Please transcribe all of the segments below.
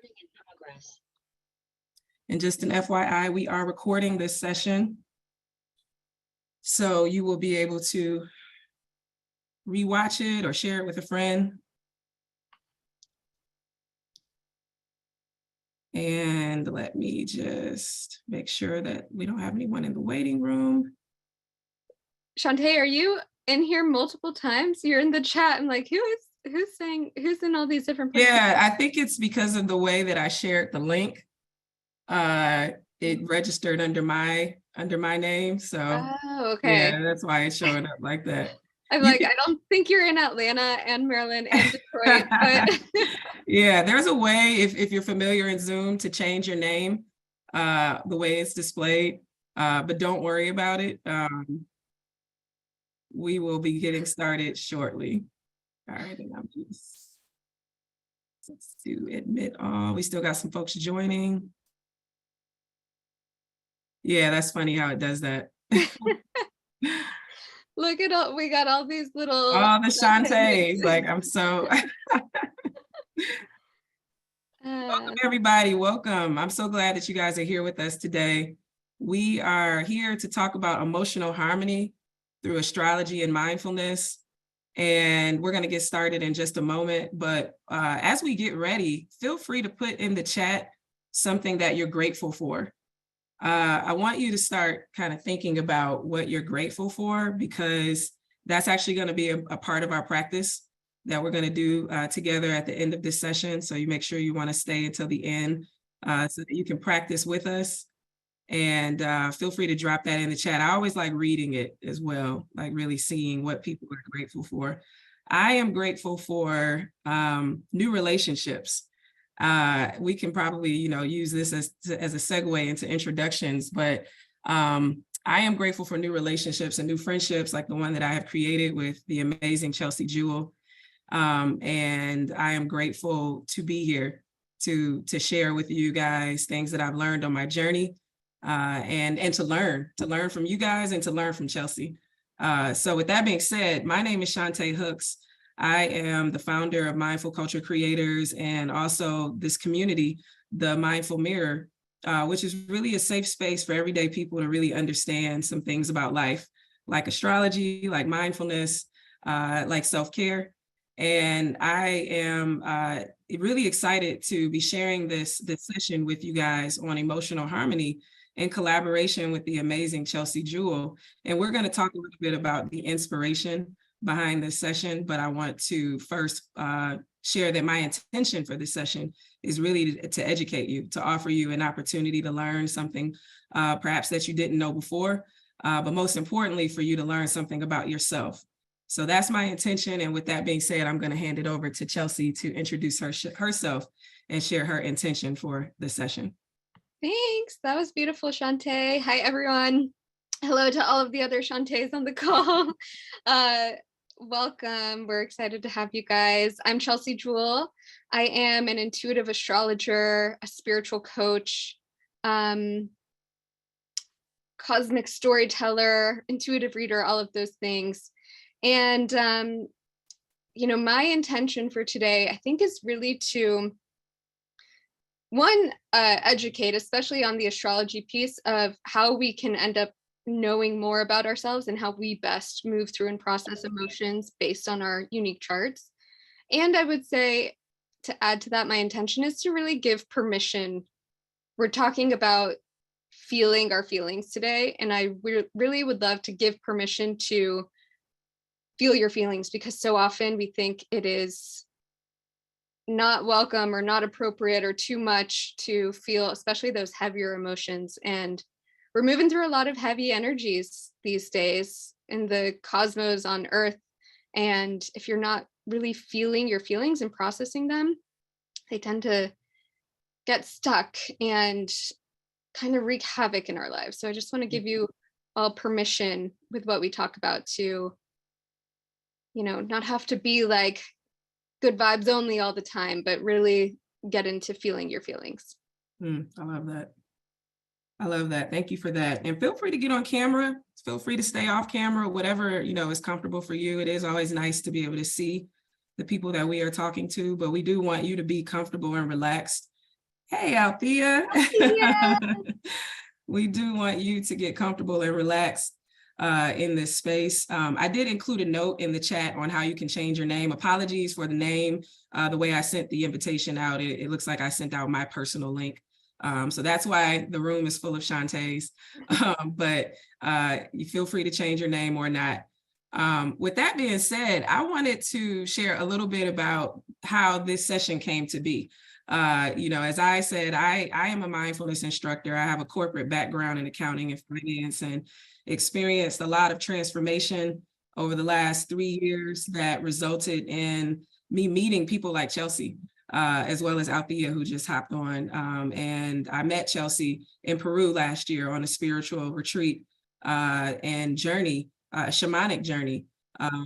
Recording in progress. And just an FYI, we are recording this session. So you will be able to rewatch it or share it with a friend. And let me just make sure that we don't have anyone in the waiting room. Shantae, are you in here multiple times? You're in the chat. I'm like, who's in all these different places? Yeah, I think it's because of the way that I shared the link. It registered under my name. So okay. Yeah, that's why it's showing up like that. I'm like, I don't think you're in Atlanta and Maryland and Detroit, but yeah, there's a way if you're familiar in Zoom to change your name, the way it's displayed, but don't worry about it. We will be getting started shortly. All right, and let's do admit all. We still got some folks joining. Yeah, that's funny how it does that. Look at all, we got all these little. All the Shantaes, like I'm so. Welcome everybody, welcome. I'm so glad that you guys are here with us today. We are here to talk about emotional harmony through astrology and mindfulness. And we're going to get started in just a moment. But as we get ready, feel free to put in the chat something that you're grateful for. I want you to start kind of thinking about what you're grateful for, because that's actually going to be a part of our practice that we're going to do together at the end of this session. So you make sure you want to stay until the end so that you can practice with us. And feel free to drop that in the chat. I always like reading it as well, like really seeing what people are grateful for. I am grateful for new relationships. We can probably, use this as a segue into introductions, but I am grateful for new relationships and new friendships like the one that I have created with the amazing Chelsea Jewel. And I am grateful to be here to share with you guys things that I've learned on my journey. And to learn from you guys and to learn from Chelsea. So with that being said, my name is Shantae Hooks. I am the founder of Mindful Culture Creators and also this community, the Mindful Mirror, which is really a safe space for everyday people to really understand some things about life, like astrology, like mindfulness, like self-care. And I am really excited to be sharing this session with you guys on emotional harmony in collaboration with the amazing Chelsea Jewel. And we're going to talk a little bit about the inspiration behind this session, but I want to first share that my intention for this session is really to educate you, to offer you an opportunity to learn something perhaps that you didn't know before, but most importantly for you to learn something about yourself. So that's my intention. And with that being said, I'm going to hand it over to Chelsea to introduce herself and share her intention for the session. Thanks. That was beautiful, Shantae. Hi, everyone. Hello to all of the other Shantaes on the call. Welcome. We're excited to have you guys. I'm Chelsea Jewel. I am an intuitive astrologer, a spiritual coach, cosmic storyteller, intuitive reader, all of those things. And, my intention for today, I think, is really to educate, especially on the astrology piece of how we can end up knowing more about ourselves and how we best move through and process emotions based on our unique charts. And I would say, to add to that, my intention is to really give permission. We're talking about feeling our feelings today, and I really would love to give permission to feel your feelings, because so often we think it is not welcome or not appropriate or too much to feel, especially those heavier emotions. And we're moving through a lot of heavy energies these days in the cosmos on Earth. And if you're not really feeling your feelings and processing them, they tend to get stuck and kind of wreak havoc in our lives. So I just want to give you all permission with what we talk about to, not have to be like good vibes only all the time, but really get into feeling your feelings. I love that. I love that. Thank you for that. And feel free to get on camera. Feel free to stay off camera, whatever, is comfortable for you. It is always nice to be able to see the people that we are talking to, but we do want you to be comfortable and relaxed Hey, Althea. Yeah. We do want you to get comfortable and relaxed in this space. I did include a note in the chat on how you can change your name. Apologies for the name. The way I sent the invitation out, it looks like I sent out my personal link. So that's why the room is full of Shantaes. But you feel free to change your name or not. With that being said, I wanted to share a little bit about how this session came to be. As I said, I am a mindfulness instructor. I have a corporate background in accounting and finance and experienced a lot of transformation over the last 3 years that resulted in me meeting people like Chelsea, as well as Althea, who just hopped on. And I met Chelsea in Peru last year on a spiritual retreat and journey, a shamanic journey,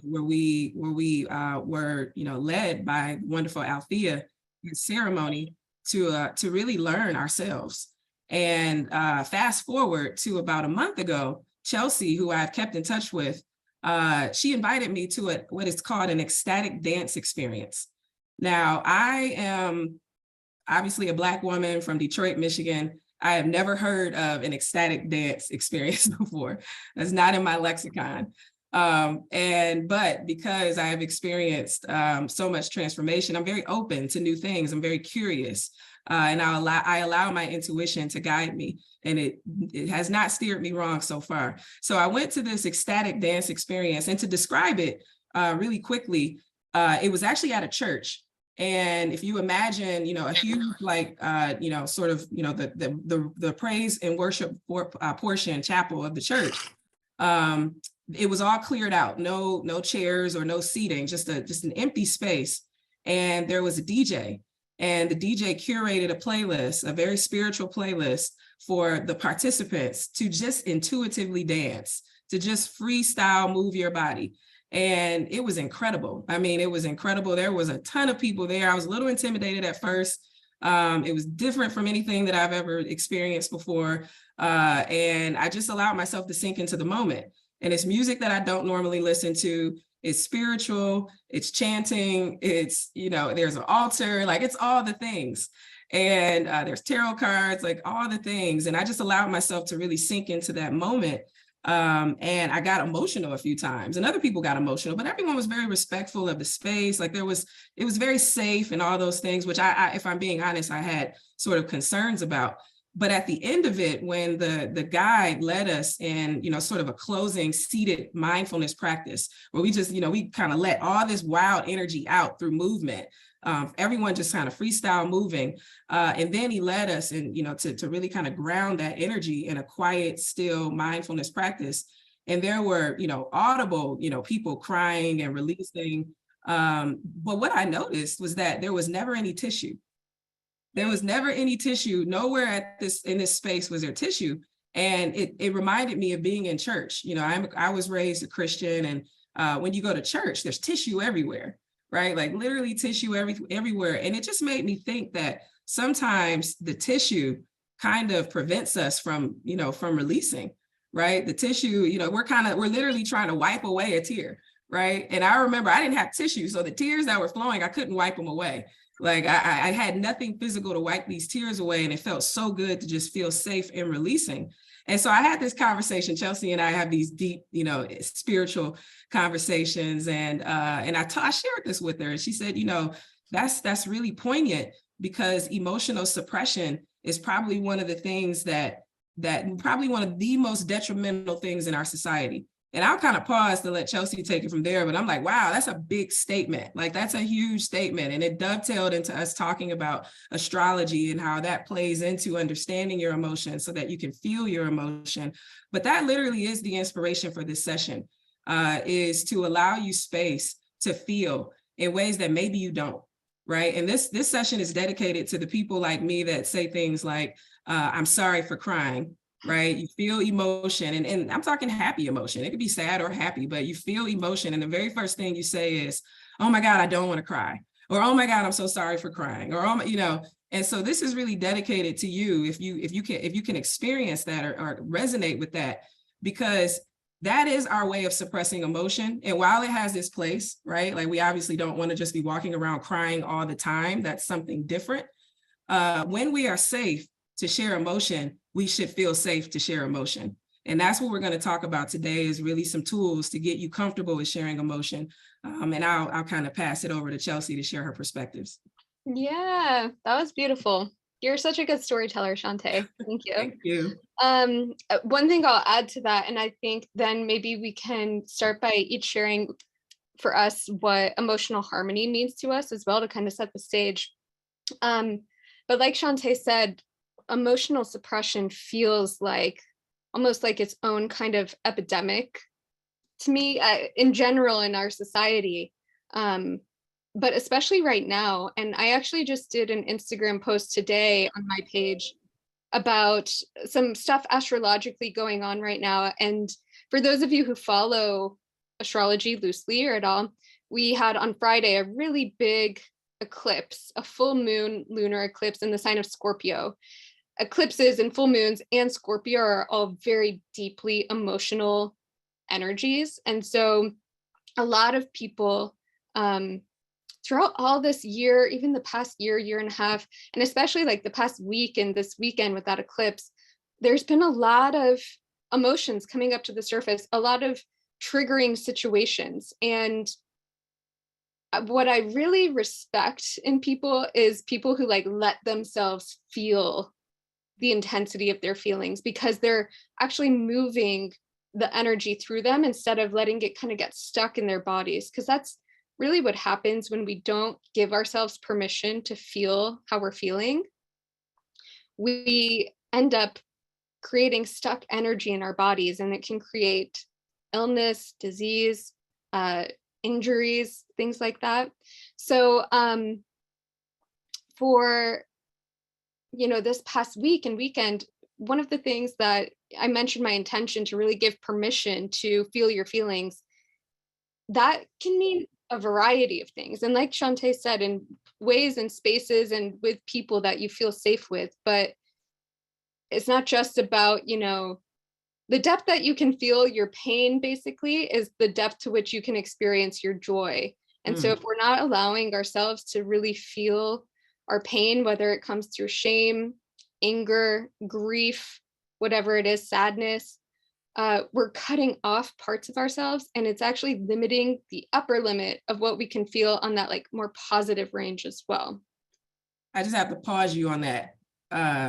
where we were led by wonderful Althea in ceremony to really learn ourselves. And fast forward to about a month ago, Chelsea, who I've kept in touch with, she invited me to what is called an ecstatic dance experience. Now, I am obviously a Black woman from Detroit, Michigan. I have never heard of an ecstatic dance experience before. That's not in my lexicon. But because I have experienced so much transformation, I'm very open to new things. I'm very curious. And I allow my intuition to guide me. And it has not steered me wrong so far. So I went to this ecstatic dance experience, and to describe it really quickly, it was actually at a church. And if you imagine, a huge, the praise and worship portion chapel of the church, it was all cleared out, no chairs or no seating, just an empty space. And there was a DJ, and the DJ curated a playlist, a very spiritual playlist for the participants to just intuitively dance, to just freestyle, move your body. And it was incredible. I mean, it was incredible. There was a ton of people there. I was a little intimidated at first. It was different from anything that I've ever experienced before. And I just allowed myself to sink into the moment. And it's music that I don't normally listen to. It's spiritual, it's chanting, it's, there's an altar, like it's all the things. And there's tarot cards, like all the things. And I just allowed myself to really sink into that moment. And I got emotional a few times, and other people got emotional, but everyone was very respectful of the space. Like it was very safe and all those things, which I, if I'm being honest, I had sort of concerns about. But at the end of it, when the guide led us in, sort of a closing seated mindfulness practice, where we just, we kind of let all this wild energy out through movement. Everyone just kind of freestyle moving. And then he led us in, to really kind of ground that energy in a quiet, still mindfulness practice. And there were, audible, people crying and releasing. But what I noticed was that there was never any tissue. There was never any tissue. Nowhere in this space was there tissue. And it reminded me of being in church. I was raised a Christian, and when you go to church, there's tissue everywhere, right? Like literally tissue everywhere. And it just made me think that sometimes the tissue kind of prevents us from releasing, right? The tissue, we're literally trying to wipe away a tear, right? And I remember I didn't have tissue. So the tears that were flowing, I couldn't wipe them away. Like I had nothing physical to wipe these tears away. And it felt so good to just feel safe in releasing. And so I had this conversation. Chelsea and I have these deep, spiritual conversations. And I shared this with her, and she said, that's really poignant, because emotional suppression is probably one of the things that probably one of the most detrimental things in our society. And I'll kind of pause to let Chelsea take it from there, but I'm like, wow, that's a big statement. Like that's a huge statement. And it dovetailed into us talking about astrology and how that plays into understanding your emotions so that you can feel your emotion. But that literally is the inspiration for this session, is to allow you space to feel in ways that maybe you don't, right? And this session is dedicated to the people like me that say things like, I'm sorry for crying. Right? You feel emotion, and I'm talking happy emotion. It could be sad or happy, but you feel emotion. And the very first thing you say is, oh my God, I don't want to cry. Or, oh my God, I'm so sorry for crying. Or, and so this is really dedicated to you if you can experience that or resonate with that, because that is our way of suppressing emotion. And while it has this place, right? Like we obviously don't want to just be walking around crying all the time. That's something different. When we are safe to share emotion, we should feel safe to share emotion. And that's what we're going to talk about today, is really some tools to get you comfortable with sharing emotion. And I'll kind of pass it over to Chelsea to share her perspectives. Yeah, that was beautiful. You're such a good storyteller, Shantae. Thank you. Thank you. One thing I'll add to that, and I think then maybe we can start by each sharing for us what emotional harmony means to us as well, to kind of set the stage. But like Shantae said, emotional suppression feels like almost like its own kind of epidemic to me, in general in our society. But especially right now. And I actually just did an Instagram post today on my page about some stuff astrologically going on right now. And for those of you who follow astrology loosely or at all, we had on Friday a really big eclipse, a full moon lunar eclipse in the sign of Scorpio. Eclipses and full moons and Scorpio are all very deeply emotional energies. And so a lot of people, throughout all this year, even the past year and a half, and especially like the past week and this weekend with that eclipse, there's been a lot of emotions coming up to the surface, a lot of triggering situations. And what I really respect in people is people who like let themselves feel the intensity of their feelings, because they're actually moving the energy through them instead of letting it kind of get stuck in their bodies. Because that's really what happens when we don't give ourselves permission to feel how we're feeling. We end up creating stuck energy in our bodies, and it can create illness, disease, injuries, things like that. So for this past week and weekend, one of the things that I mentioned, my intention to really give permission to feel your feelings, that can mean a variety of things. And like Shantae said, in ways and spaces and with people that you feel safe with. But it's not just about, the depth that you can feel your pain basically is the depth to which you can experience your joy. And so if we're not allowing ourselves to really feel our pain, whether it comes through shame, anger, grief, whatever it is, sadness, we're cutting off parts of ourselves, and it's actually limiting the upper limit of what we can feel on that like more positive range as well. I just have to pause you on that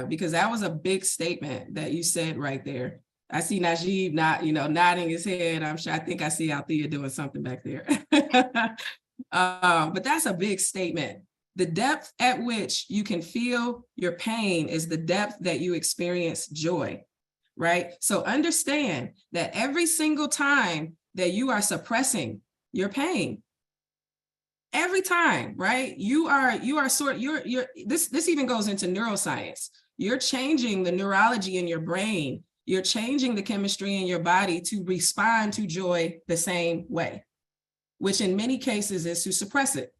because that was a big statement that you said right there. I see Najib nodding his head. I think I see Althea doing something back there. But that's a big statement. The depth at which you can feel your pain is the depth that you experience joy, right? So understand that every single time that you are suppressing your pain, every time, right? This even goes into neuroscience. You're changing the neurology in your brain. You're changing the chemistry in your body to respond to joy the same way, which in many cases is to suppress it.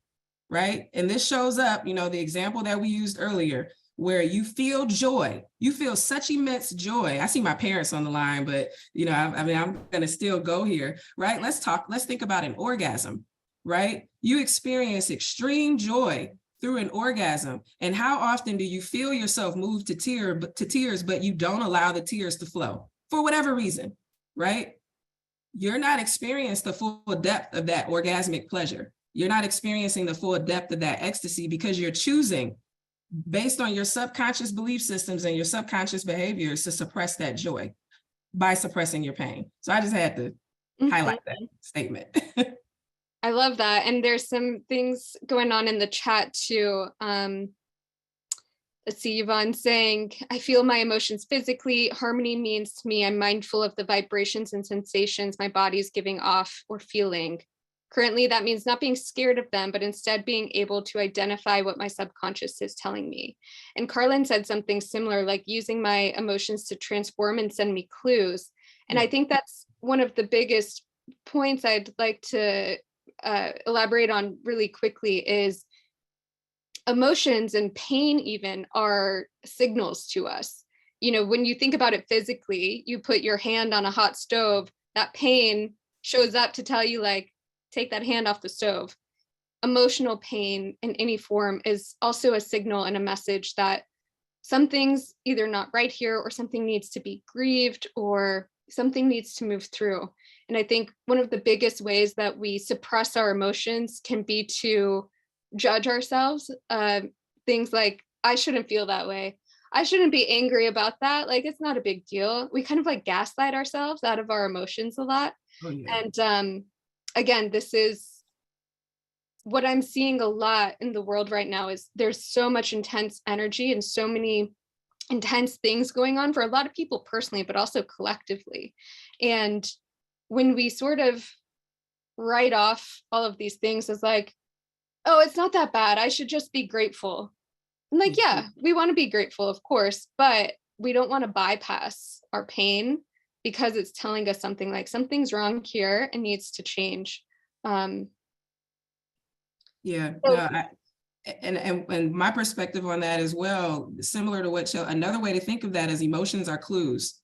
Right. And this shows up, the example that we used earlier, where you feel joy, you feel such immense joy. I see my parents on the line, but, I'm going to still go here. Right. Let's think about an orgasm. Right. You experience extreme joy through an orgasm. And how often do you feel yourself move to tears, but you don't allow the tears to flow for whatever reason? Right. You're not experiencing the full depth of that orgasmic pleasure. You're not experiencing the full depth of that ecstasy because you're choosing, based on your subconscious belief systems and your subconscious behaviors, to suppress that joy by suppressing your pain. So I just had to highlight that statement. I love that. And there's some things going on in the chat too. Let's see, Yvonne saying, I feel my emotions physically. Harmony means to me, I'm mindful of the vibrations and sensations my body is giving off or feeling. Currently, that means not being scared of them, but instead being able to identify what my subconscious is telling me. And Carlin said something similar, like using my emotions to transform and send me clues. And I think that's one of the biggest points I'd like to elaborate on really quickly is emotions and pain even are signals to us. When you think about it physically, you put your hand on a hot stove, that pain shows up to tell you like, take that hand off the stove. emotional pain in any form is also a signal and a message that something's either not right here, or something needs to be grieved, or something needs to move through. And I think one of the biggest ways that we suppress our emotions can be to judge ourselves. Things like, I shouldn't feel that way. I shouldn't be angry about that. Like, it's not a big deal. We kind of like gaslight ourselves out of our emotions a lot. Oh, yeah. And again, this is what I'm seeing a lot in the world right now. Is there's so much intense energy and so many intense things going on for a lot of people personally, but also collectively. And when we sort of write off all of these things as like, oh, it's not that bad, I should just be grateful. I'm like, yeah, we want to be grateful, of course, but we don't want to bypass our pain because it's telling us something, like something's wrong here and needs to change. Um, Yeah, so no, and my perspective on that as well, similar to what another way to think of that is emotions are clues,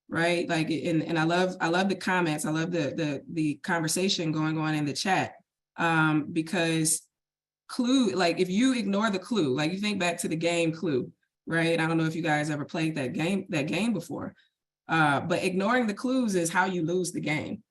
right? Like, and I love the comments. I love the conversation going on in the chat, because clue, like if you ignore the clue, like you think back to the game Clue, right? I don't know if you guys ever played that game before, but ignoring the clues is how you lose the game,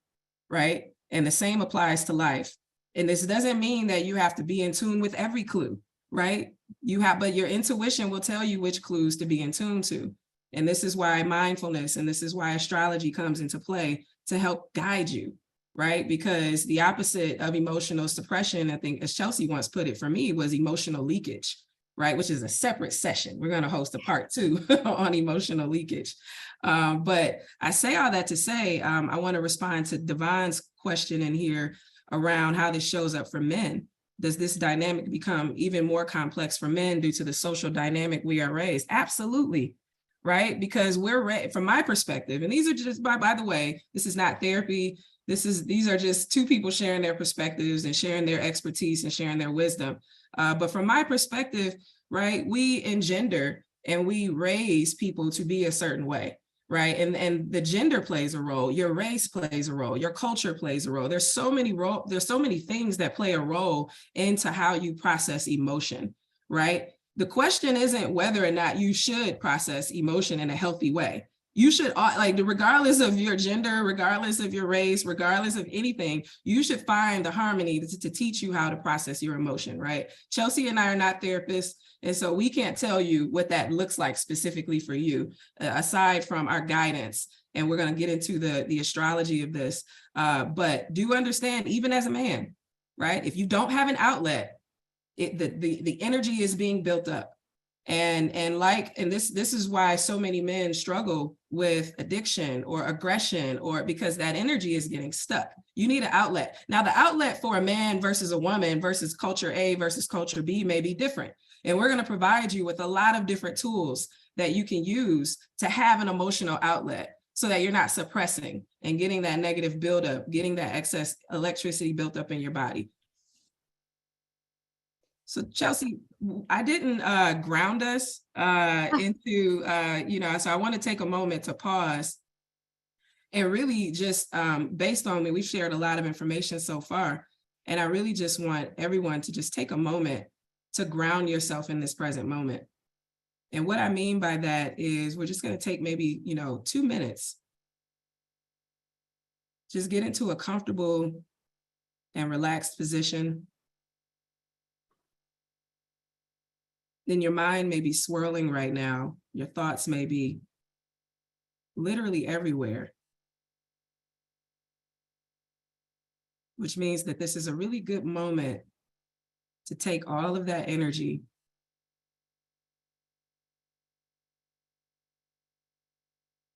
right? And the same applies to life. And this doesn't mean that you have to be in tune with every clue, right? But your intuition will tell you which clues to be in tune to. And this is why mindfulness and this is why astrology comes into play to help guide you, right? Because the opposite of emotional suppression, I think, as Chelsea once put it for me, was emotional leakage, right? Which is a separate session. We're going to host a part 2 on emotional leakage. But I say all that to say, I want to respond to Devon's question in here around how this shows up for men. Does this dynamic become even more complex for men due to the social dynamic we are raised? Absolutely, right? Because from my perspective, and these are just, by the way, this is not therapy. These are just two people sharing their perspectives and sharing their expertise and sharing their wisdom. But from my perspective, right, we engender and we raise people to be a certain way. Right. And the gender plays a role, your race plays a role, your culture plays a role. There's so many things that play a role into how you process emotion. Right. The question isn't whether or not you should process emotion in a healthy way. You should, like, regardless of your gender, regardless of your race, regardless of anything, you should find the harmony to teach you how to process your emotion. Right. Chelsea and I are not therapists. And so we can't tell you what that looks like specifically for you, aside from our guidance. And we're going to get into the astrology of this. But do understand, even as a man, right? If you don't have an outlet, the energy is being built up. And this is why so many men struggle with addiction or aggression, or because that energy is getting stuck. You need an outlet. Now, the outlet for a man versus a woman versus culture A versus culture B may be different. And we're going to provide you with a lot of different tools that you can use to have an emotional outlet so that you're not suppressing and getting that negative buildup, getting that excess electricity built up in your body. So Chelsea, I didn't ground us into, so I want to take a moment to pause and really just based on we've shared a lot of information so far. And I really just want everyone to just take a moment to ground yourself in this present moment. And what I mean by that is we're just going to take maybe, 2 minutes. Just get into a comfortable and relaxed position. Then your mind may be swirling right now. Your thoughts may be literally everywhere, which means that this is a really good moment to take all of that energy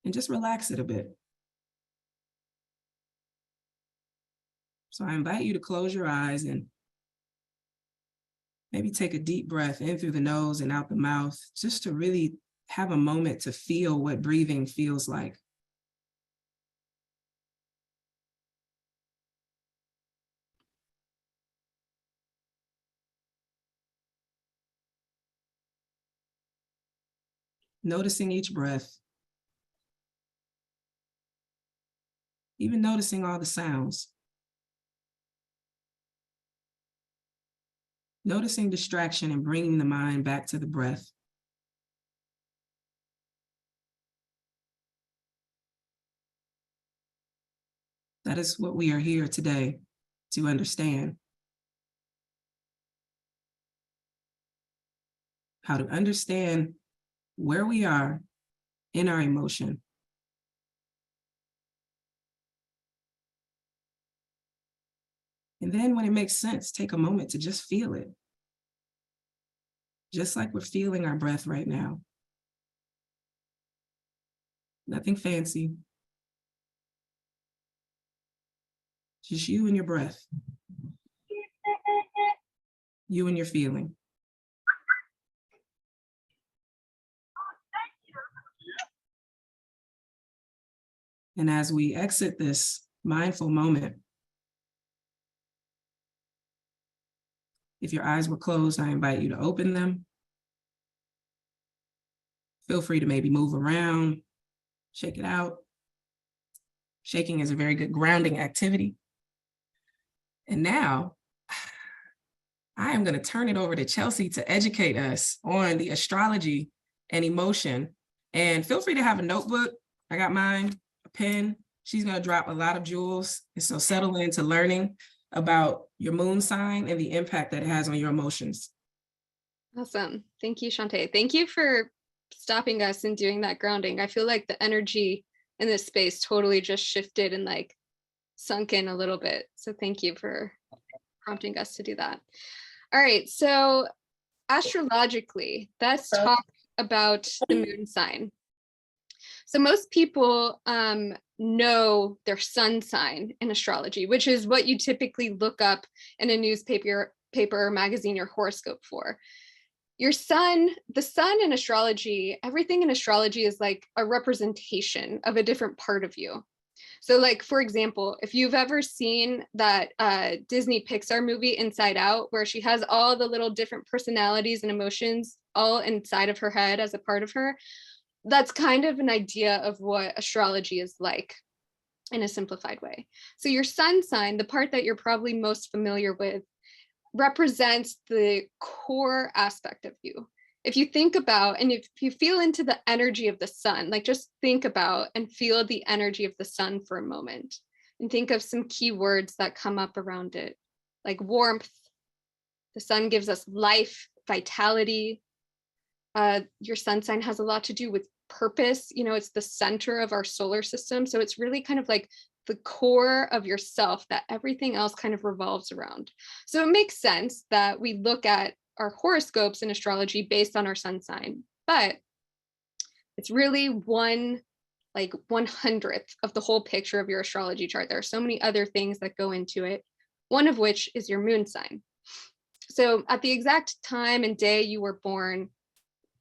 and just relax it a bit. So I invite you to close your eyes and maybe take a deep breath in through the nose and out the mouth, just to really have a moment to feel what breathing feels like. Noticing each breath, even noticing all the sounds. Noticing distraction and bringing the mind back to the breath. That is what we are here today to understand. How to understand where we are in our emotion. And then when it makes sense, take a moment to just feel it. Just like we're feeling our breath right now. Nothing fancy. Just you and your breath. You and your feeling. And as we exit this mindful moment, if your eyes were closed, I invite you to open them. Feel free to maybe move around, shake it out. Shaking is a very good grounding activity. And now, I am going to turn it over to Chelsea to educate us on the astrology and emotion. And feel free to have a notebook. I got mine, a pen. She's going to drop a lot of jewels. And so settle into learning about your moon sign and the impact that it has on your emotions. Awesome. Thank you, Shantae. Thank you for stopping us and doing that grounding. I feel like the energy in this space totally just shifted and like sunk in a little bit. So thank you for prompting us to do that. All right. So astrologically, let's talk about the moon sign. So most people know their sun sign in astrology, which is what you typically look up in a newspaper, or magazine, or horoscope for. Your sun, the sun in astrology, everything in astrology is like a representation of a different part of you. So like, for example, if you've ever seen that Disney Pixar movie Inside Out, where she has all the little different personalities and emotions all inside of her head as a part of her, that's kind of an idea of what astrology is like in a simplified way. So your sun sign, the part that you're probably most familiar with, represents the core aspect of you. If you think about, and if you feel into the energy of the sun, like just think about and feel the energy of the sun for a moment, and think of some key words that come up around it, like warmth. The sun gives us life, vitality. Your sun sign has a lot to do with purpose. You know, it's the center of our solar system. So it's really kind of like the core of yourself that everything else kind of revolves around. So it makes sense that we look at our horoscopes in astrology based on our sun sign, but it's really one like 1/100th of the whole picture of your astrology chart. There are so many other things that go into it, one of which is your moon sign. So at the exact time and day you were born,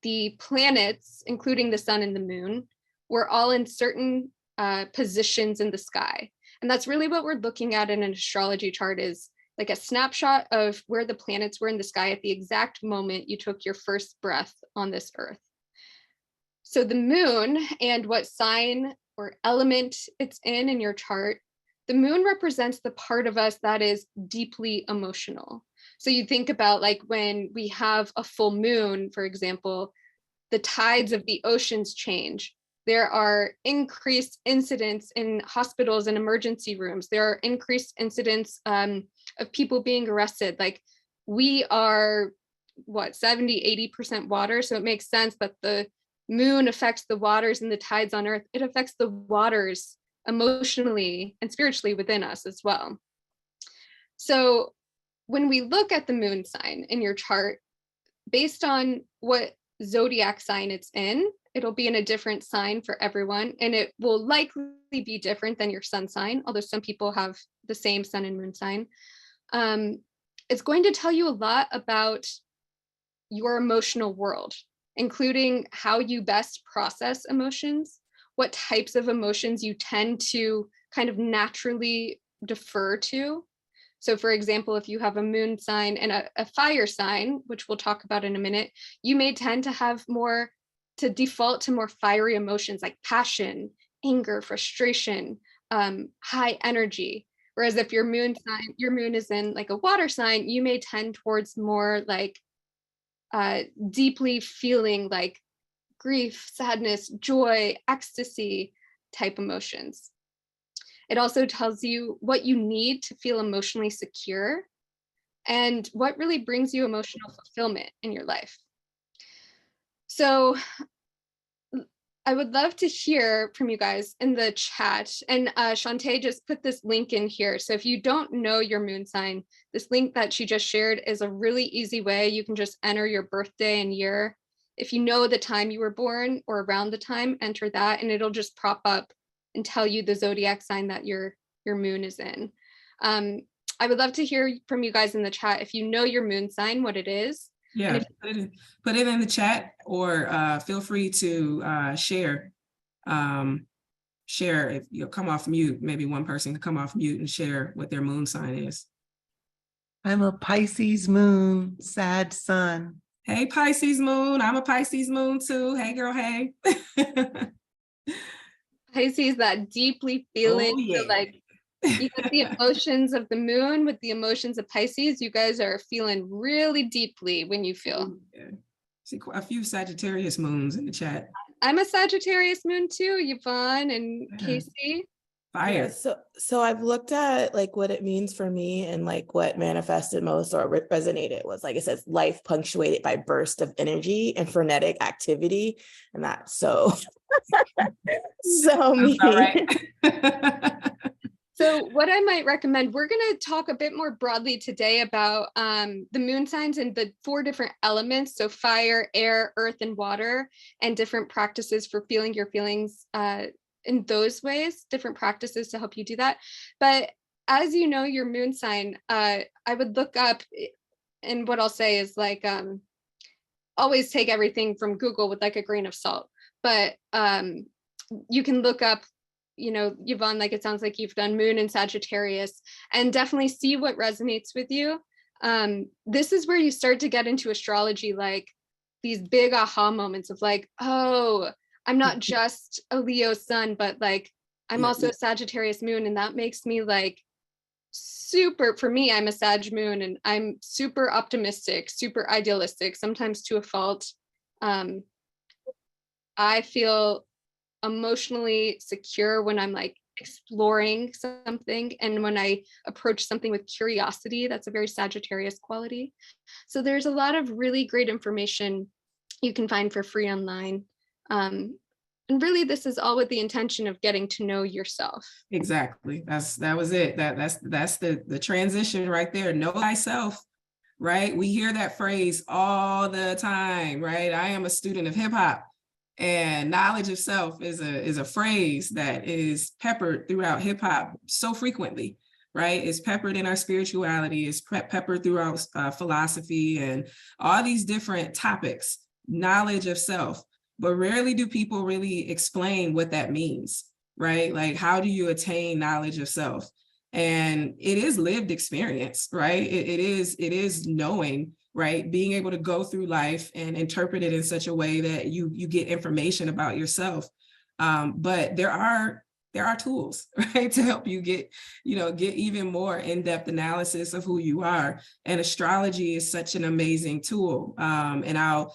the planets, including the sun and the moon, were all in certain positions in the sky. And that's really what we're looking at in an astrology chart, is like a snapshot of where the planets were in the sky at the exact moment you took your first breath on this earth. So the moon and what sign or element it's in your chart, the moon represents the part of us that is deeply emotional. So you think about like when we have a full moon, for example, the tides of the oceans change. There are increased incidents in hospitals and emergency rooms. There are increased incidents of people being arrested. Like we are, what, 70, 80% water. So it makes sense that the moon affects the waters and the tides on Earth. It affects the waters emotionally and spiritually within us as well. So when we look at the moon sign in your chart, based on what zodiac sign it's in, it'll be in a different sign for everyone, and it will likely be different than your sun sign, although some people have the same sun and moon sign. It's going to tell you a lot about your emotional world, including how you best process emotions, what types of emotions you tend to kind of naturally defer to. So for example, if you have a moon sign and a fire sign, which we'll talk about in a minute, you may tend to have more, to default to more fiery emotions like passion, anger, frustration, high energy. Whereas if your moon is in like a water sign, you may tend towards more like deeply feeling like grief, sadness, joy, ecstasy type emotions. It also tells you what you need to feel emotionally secure and what really brings you emotional fulfillment in your life. So I would love to hear from you guys in the chat. And Shantae just put this link in here. So if you don't know your moon sign, this link that she just shared is a really easy way. You can just enter your birthday and year. If you know the time you were born or around the time, enter that and it'll just pop up and tell you the zodiac sign that your moon is in. I would love to hear from you guys in the chat if you know your moon sign, what it is. Yeah, put it in the chat, or feel free to share. Share if you'll come off mute. Maybe one person can come off mute and share what their moon sign is. I'm a Pisces moon, sad sun. Hey, Pisces moon. I'm a Pisces moon too. Hey, girl. Hey. Pisces, that deeply feeling. Oh, yeah. So like you get the emotions of the moon with the emotions of Pisces. You guys are feeling really deeply when you feel. Yeah. See a few Sagittarius moons in the chat. I'm a Sagittarius moon too, Yvonne and Casey. Fire. Yeah, so I've looked at like what it means for me, and like what manifested most or resonated was, like it says, life punctuated by bursts of energy and frenetic activity, and that's so so me. Right. So what I might recommend, we're going to talk a bit more broadly today about the moon signs and the 4 different elements. So fire, air, earth, and water, and different practices for feeling your feelings in those ways, different practices to help you do that. But as you know, your moon sign, I would look up, and what I'll say is like, always take everything from Google with like a grain of salt. But you can look up, you know, Yvonne, like it sounds like you've done moon and Sagittarius, and definitely see what resonates with you. This is where you start to get into astrology, like these big aha moments of like, oh, I'm not just a Leo sun, but like I'm also a Sagittarius moon, and that makes me like super, for me, I'm a Sag moon, and I'm super optimistic, super idealistic, sometimes to a fault. I feel emotionally secure when I'm like exploring something, and when I approach something with curiosity. That's a very Sagittarius quality. So there's a lot of really great information you can find for free online. And really, this is all with the intention of getting to know yourself. Exactly. That was it. That's the transition right there. Know thyself, right? We hear that phrase all the time, right? I am a student of hip hop, and knowledge of self is a phrase that is peppered throughout hip hop so frequently, right? It's peppered in our spirituality. It's peppered throughout philosophy and all these different topics. Knowledge of self. But rarely do people really explain what that means, right? Like, how do you attain knowledge of self? And it is lived experience, right? It is knowing, right? Being able to go through life and interpret it in such a way that you get information about yourself. But there are tools, right, to help you get even more in-depth analysis of who you are. And astrology is such an amazing tool. And I'll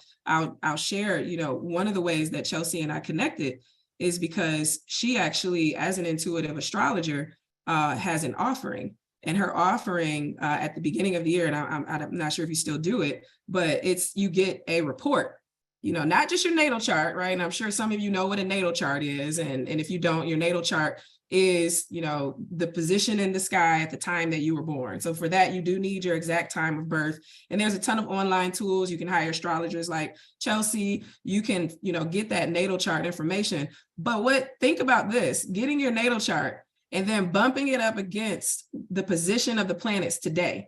share, one of the ways that Chelsea and I connected is because she actually, as an intuitive astrologer, has an offering. And her offering at the beginning of the year, and I'm not sure if you still do it, but you get a report. Not just your natal chart, right? And I'm sure some of you know what a natal chart is. And if you don't, your natal chart is, the position in the sky at the time that you were born. So for that, you do need your exact time of birth. And there's a ton of online tools. You can hire astrologers like Chelsea. You can, get that natal chart information. But think about this, getting your natal chart and then bumping it up against the position of the planets today,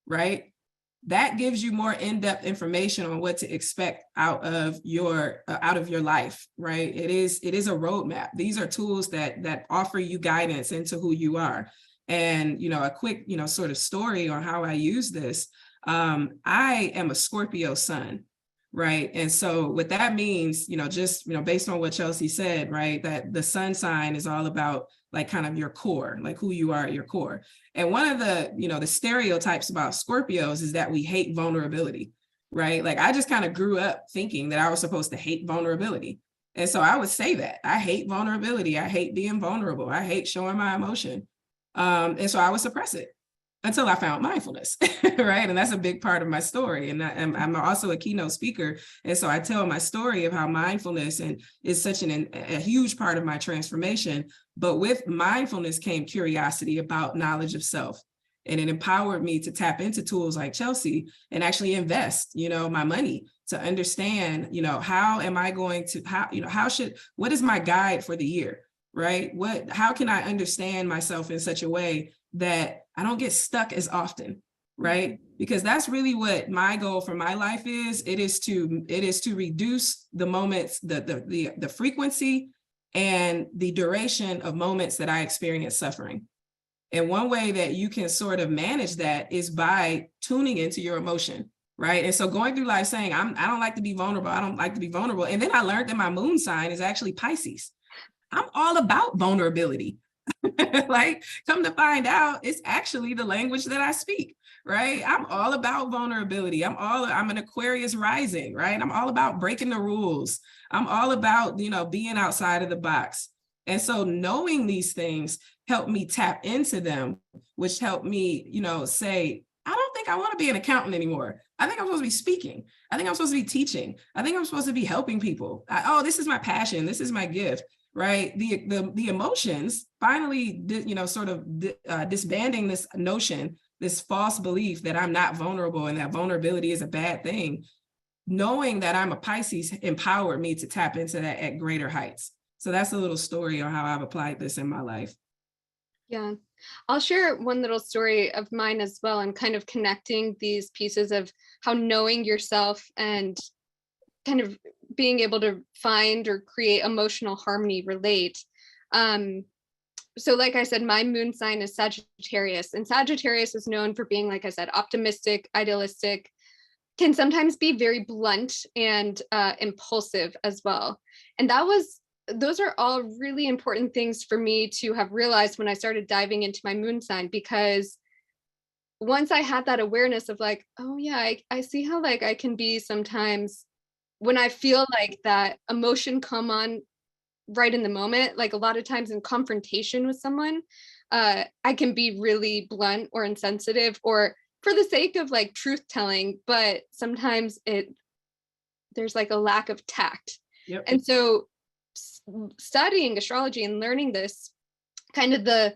right? That gives you more in-depth information on what to expect out of your life, right? It is a roadmap. These are tools that offer you guidance into who you are. And a quick sort of story on how I use this. I am a Scorpio sun, right? And so what that means, just based on what Chelsea said, right, that the sun sign is all about like kind of your core, like who you are at your core. And one of the, the stereotypes about Scorpios is that we hate vulnerability, right? Like I just kind of grew up thinking that I was supposed to hate vulnerability. And so I would say that I hate vulnerability. I hate being vulnerable. I hate showing my emotion. And so I would suppress it until I found mindfulness, right? And that's a big part of my story. And I'm also a keynote speaker. And so I tell my story of how mindfulness is such a huge part of my transformation. But with mindfulness came curiosity about knowledge of self. And it empowered me to tap into tools like Chelsea and actually invest, my money to understand, how am I going to, what is my guide for the year, right? How can I understand myself in such a way that I don't get stuck as often, right? Because that's really what my goal for my life is. It is to reduce the moments, the frequency and the duration of moments that I experience suffering. And one way that you can sort of manage that is by tuning into your emotion, right? And so going through life saying, I don't like to be vulnerable. I don't like to be vulnerable. And then I learned that my moon sign is actually Pisces. I'm all about vulnerability. Like, come to find out, it's actually the language that I speak, right? I'm all about vulnerability. I'm an Aquarius rising, right? I'm all about breaking the rules. I'm all about, being outside of the box. And so knowing these things helped me tap into them, which helped me, say, I don't think I want to be an accountant anymore. I think I'm supposed to be speaking. I think I'm supposed to be teaching. I think I'm supposed to be helping people. This is my passion. This is my gift, right? The emotions finally, disbanding this notion, this false belief that I'm not vulnerable and that vulnerability is a bad thing. Knowing that I'm a Pisces empowered me to tap into that at greater heights. So that's a little story on how I've applied this in my life. Yeah, I'll share one little story of mine as well, and kind of connecting these pieces of how knowing yourself and kind of being able to find or create emotional harmony relate. So like I said, my moon sign is Sagittarius, and Sagittarius is known for being, like I said, optimistic, idealistic, can sometimes be very blunt and impulsive as well. And those are all really important things for me to have realized when I started diving into my moon sign, because once I had that awareness of like, oh yeah, I see how like I can be sometimes when I feel like that emotion come on right in the moment, like a lot of times in confrontation with someone, I can be really blunt or insensitive or for the sake of like truth telling, but sometimes there's like a lack of tact. Yep. And so studying astrology and learning this kind of the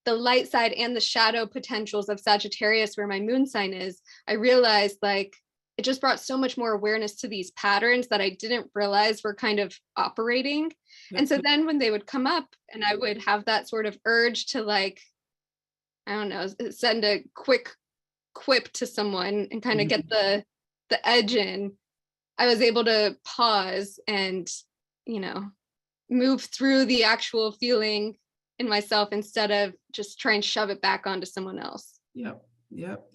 light side and the shadow potentials of Sagittarius, where my moon sign is, I realized like it just brought so much more awareness to these patterns that I didn't realize were kind of operating. And so then when they would come up and I would have that sort of urge to like, I don't know, send a quick quip to someone and kind of get the edge in, I was able to pause and, move through the actual feeling in myself instead of just try and shove it back onto someone else. Yep.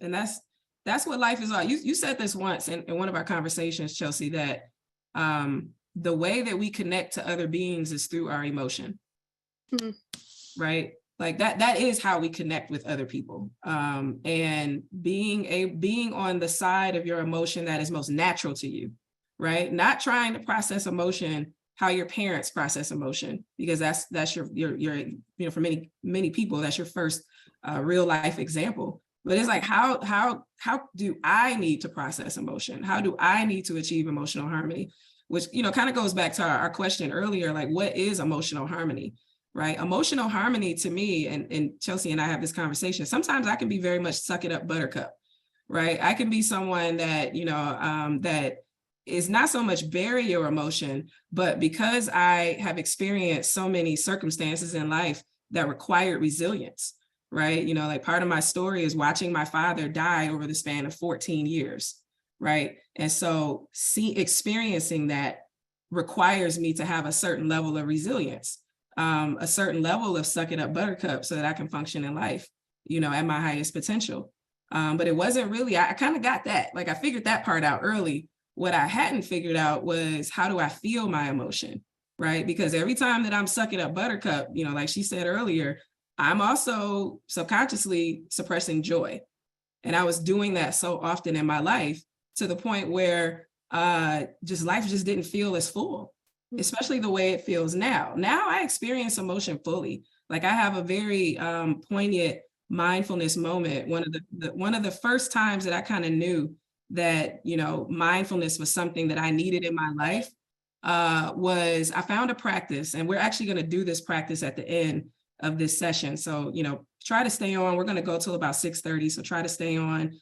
And that's what life is like. You said this once in one of our conversations, Chelsea, that the way that we connect to other beings is through our emotion, right? Like that is how we connect with other people. And being on the side of your emotion that is most natural to you, right? Not trying to process emotion how your parents process emotion, because that's your for many people, that's your first real life example. But it's like, how do I need to process emotion? How do I need to achieve emotional harmony? Which, kind of goes back to our question earlier, like what is emotional harmony, right? Emotional harmony to me, and Chelsea and I have this conversation, sometimes I can be very much suck it up buttercup, right? I can be someone that, that is not so much bury your emotion, but because I have experienced so many circumstances in life that required resilience, right? Like part of my story is watching my father die over the span of 14 years, right? And so experiencing that requires me to have a certain level of resilience, a certain level of suck it up buttercup so that I can function in life, at my highest potential. But it wasn't really, I kind of got that, like I figured that part out early. What I hadn't figured out was, how do I feel my emotion? right? Because every time that I'm sucking up buttercup, you know, like she said earlier, I'm also subconsciously suppressing joy. And I was doing that so often in my life to the point where just life just didn't feel as full, especially the way it feels now. Now I experience emotion fully. Like I have a very poignant mindfulness moment. One of the first times that I kind of knew that, you know, mindfulness was something that I needed in my life was I found a practice, and we're actually going to do this practice at the end of this session. So, you know, try to stay on. We're going to go till about 6:30. So try to stay on,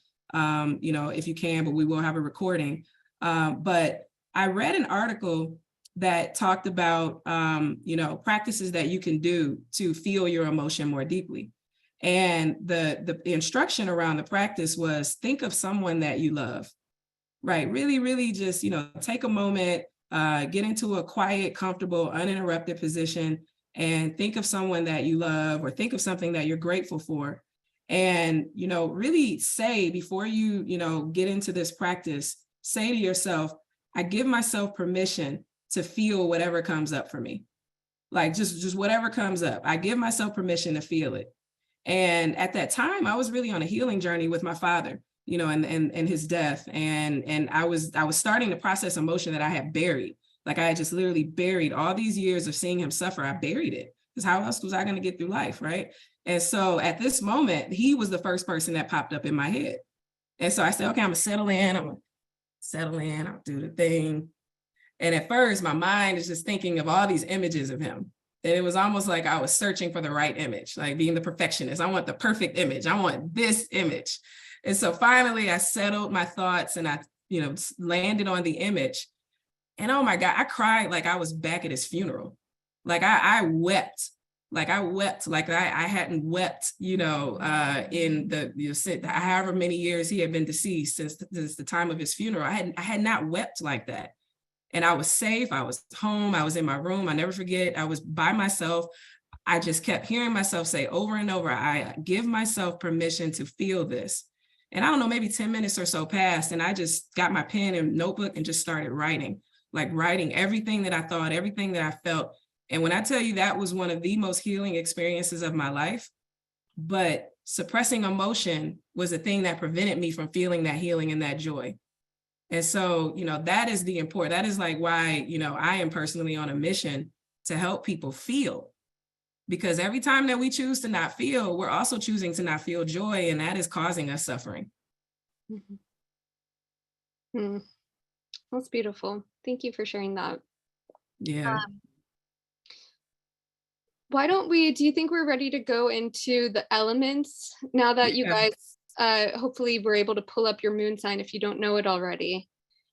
you know, if you can, but we will have a recording. But I read an article that talked about, you know, practices that you can do to feel your emotion more deeply. And the instruction around the practice was think of someone that you love, right? Really, really just, you know, take a moment, get into a quiet, comfortable, uninterrupted position and think of someone that you love or think of something that you're grateful for. And, you know, really say before you, you know, get into this practice, say to yourself, I give myself permission to feel whatever comes up for me. Like just whatever comes up. I give myself permission to feel it. And at that time, I was really on a healing journey with my father, you know, and his death. And I was starting to process emotion that I had buried. Like I had just literally buried all these years of seeing him suffer. I buried it because how else was I going to get through life, right? And so at this moment, he was the first person that popped up in my head. And so I said, okay, I'm gonna settle in. I'll do the thing. And at first, my mind is just thinking of all these images of him. And it was almost like I was searching for the right image, like being the perfectionist. I want the perfect image. I want this image. And so finally, I settled my thoughts and I, you know, landed on the image. And oh my God, I cried like I was back at his funeral. Like I wept. Like I wept like I hadn't wept, you know, in the, you know, however many years he had been deceased since the time of his funeral. I had not wept like that. And I was safe. I was home. I was in my room. I never forget. I was by myself. I just kept hearing myself say over and over, I give myself permission to feel this. And I don't know, maybe 10 minutes or so passed. And I just got my pen and notebook and just started writing, like writing everything that I thought, everything that I felt. And when I tell you that was one of the most healing experiences of my life, but suppressing emotion was the thing that prevented me from feeling that healing and that joy. And so, you know, that is the important, that is like why, you know, I am personally on a mission to help people feel, because every time that we choose to not feel, we're also choosing to not feel joy, and that is causing us suffering. Mm-hmm. That's beautiful. Thank you for sharing that. Yeah. Why don't we, do you think we're ready to go into the elements now that you guys hopefully were able to pull up your moon sign if you don't know it already?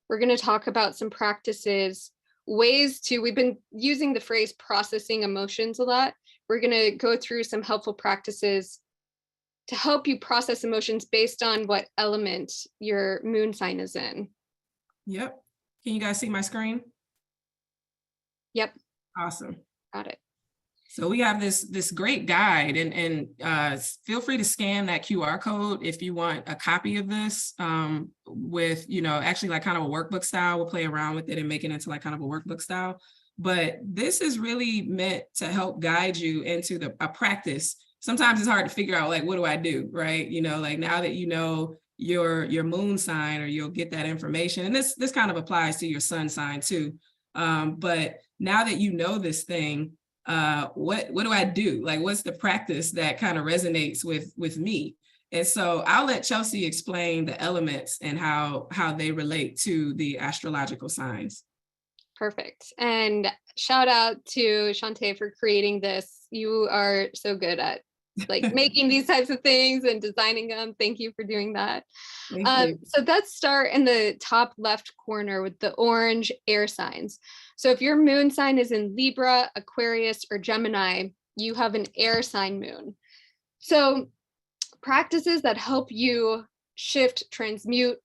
We're going to talk about some practices, ways to, we've been using the phrase processing emotions a lot. We're going to go through some helpful practices to help you process emotions based on what element your moon sign is in. Yep. Can you guys see my screen? Yep. Awesome. Got it. So we have this great guide, and feel free to scan that QR code if you want a copy of this with, you know, actually like kind of a workbook style. We'll play around with it and make it into like kind of a workbook style. But this is really meant to help guide you into a practice. Sometimes it's hard to figure out, like, what do I do, right? You know, like now that you know your moon sign, or you'll get that information. And this kind of applies to your sun sign too. But now that you know this thing, what do I do? Like, what's the practice that kind of resonates with me? And so I'll let Chelsea explain the elements and how they relate to the astrological signs. Perfect. And shout out to Shantae for creating this. You are so good at like making these types of things and designing them. Thank you for doing that. So let's start in the top left corner with the orange air signs. So if your moon sign is in Libra, Aquarius, or Gemini, you have an air sign moon. So practices that help you shift, transmute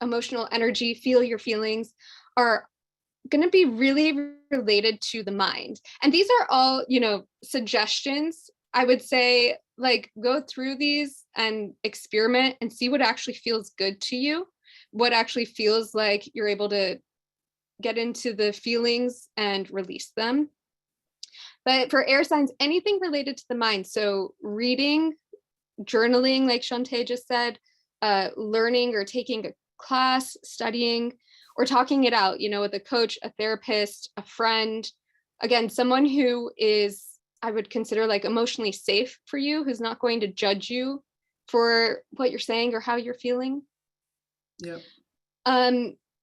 emotional energy, feel your feelings are going to be really related to the mind. And these are all, you know, suggestions. I would say, like, go through these and experiment and see what actually feels good to you, what actually feels like you're able to get into the feelings and release them. But for air signs, anything related to the mind, so reading, journaling, like Shantae just said, learning or taking a class, studying, or talking it out, with a coach, a therapist, a friend. Again, someone who is, I would consider like emotionally safe for you, who's not going to judge you for what you're saying or how you're feeling. Yep.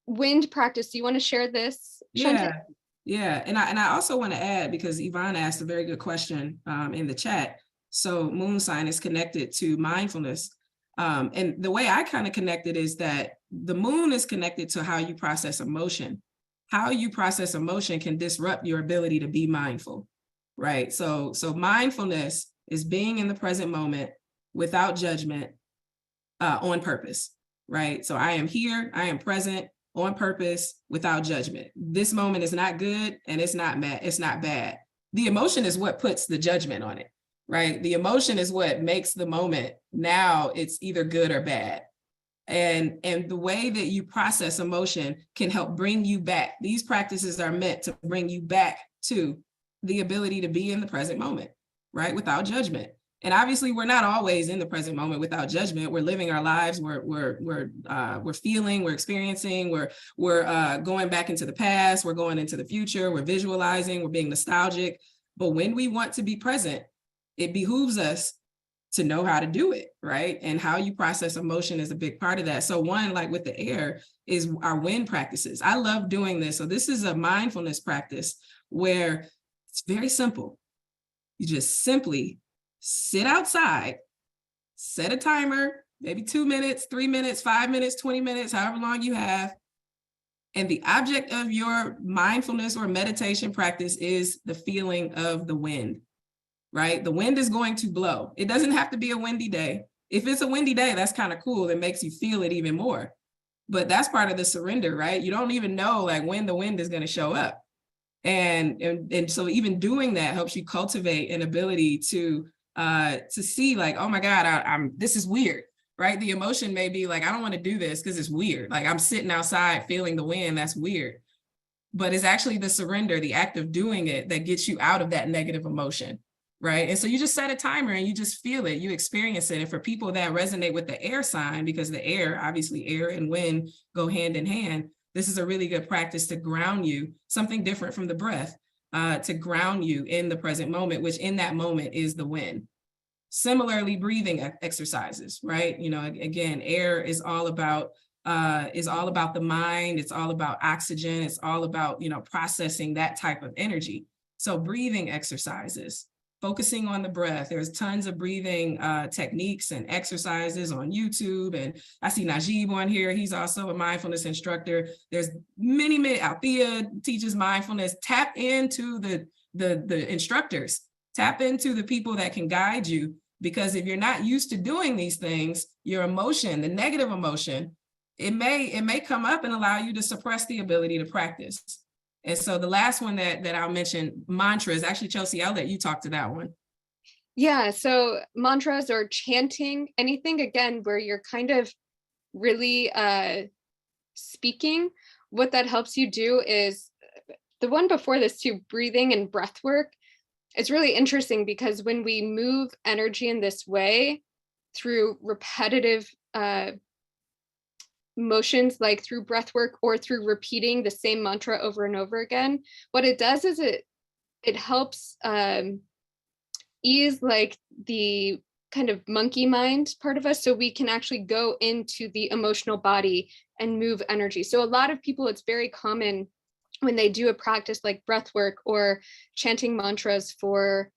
Wind practice. Do you want to share this, Shantae? Yeah. And I also want to add, because Yvonne asked a very good question in the chat. So moon sign is connected to mindfulness. And the way I kind of connect it is that the moon is connected to how you process emotion. How you process emotion can disrupt your ability to be mindful, right? So mindfulness is being in the present moment without judgment, on purpose, right? So I am here, I am present on purpose without judgment. This moment is not good and it's not bad. The emotion is what puts the judgment on it, right? The emotion is what makes the moment now it's either good or bad. And the way that you process emotion can help bring you back. These practices are meant to bring you back to the ability to be in the present moment, right? Without judgment. And obviously we're not always in the present moment without judgment. We're living our lives. We're feeling, we're experiencing, we're going back into the past. We're going into the future. We're visualizing, we're being nostalgic. But when we want to be present, it behooves us to know how to do it, right? And how you process emotion is a big part of that. So one, like with the air, is our wind practices. I love doing this. So this is a mindfulness practice where it's very simple. You just simply sit outside, set a timer, maybe 2 minutes, 3 minutes, 5 minutes, 20 minutes, however long you have. And the object of your mindfulness or meditation practice is the feeling of the wind, right? The wind is going to blow. It doesn't have to be a windy day. If it's a windy day, that's kind of cool. It makes you feel it even more. But that's part of the surrender, right? You don't even know like when the wind is going to show up. And so even doing that helps you cultivate an ability to see like, oh my God, this is weird, right? The emotion may be like, I don't want to do this because it's weird. Like I'm sitting outside feeling the wind, that's weird. But it's actually the surrender, the act of doing it that gets you out of that negative emotion, right? And so you just set a timer and you just feel it, you experience it. And for people that resonate with the air sign, because the air, obviously air and wind go hand in hand, this is a really good practice to ground you, something different from the breath, to ground you in the present moment, which in that moment is the wind. Similarly, breathing exercises, right? Again, air is all about the mind. It's all about oxygen. It's all about, processing that type of energy. So breathing exercises, focusing on the breath. There's tons of breathing techniques and exercises on YouTube. And I see Najib on here. He's also a mindfulness instructor. There's many, Althea teaches mindfulness. Tap into the instructors. Tap into the people that can guide you, because if you're not used to doing these things, your emotion, the negative emotion, it may come up and allow you to suppress the ability to practice. And so the last one that I'll mention, mantras. Actually, Chelsea, I'll let you talk to that one. Yeah, so mantras or chanting, anything again where you're kind of really speaking, what that helps you do is the one before this too, breathing and breath work. It's really interesting because when we move energy in this way through repetitive motions, like through breath work or through repeating the same mantra over and over again, what it does is it helps ease like the kind of monkey mind part of us, so we can actually go into the emotional body and move energy. So a lot of people, it's very common when they do a practice like breath work or chanting mantras for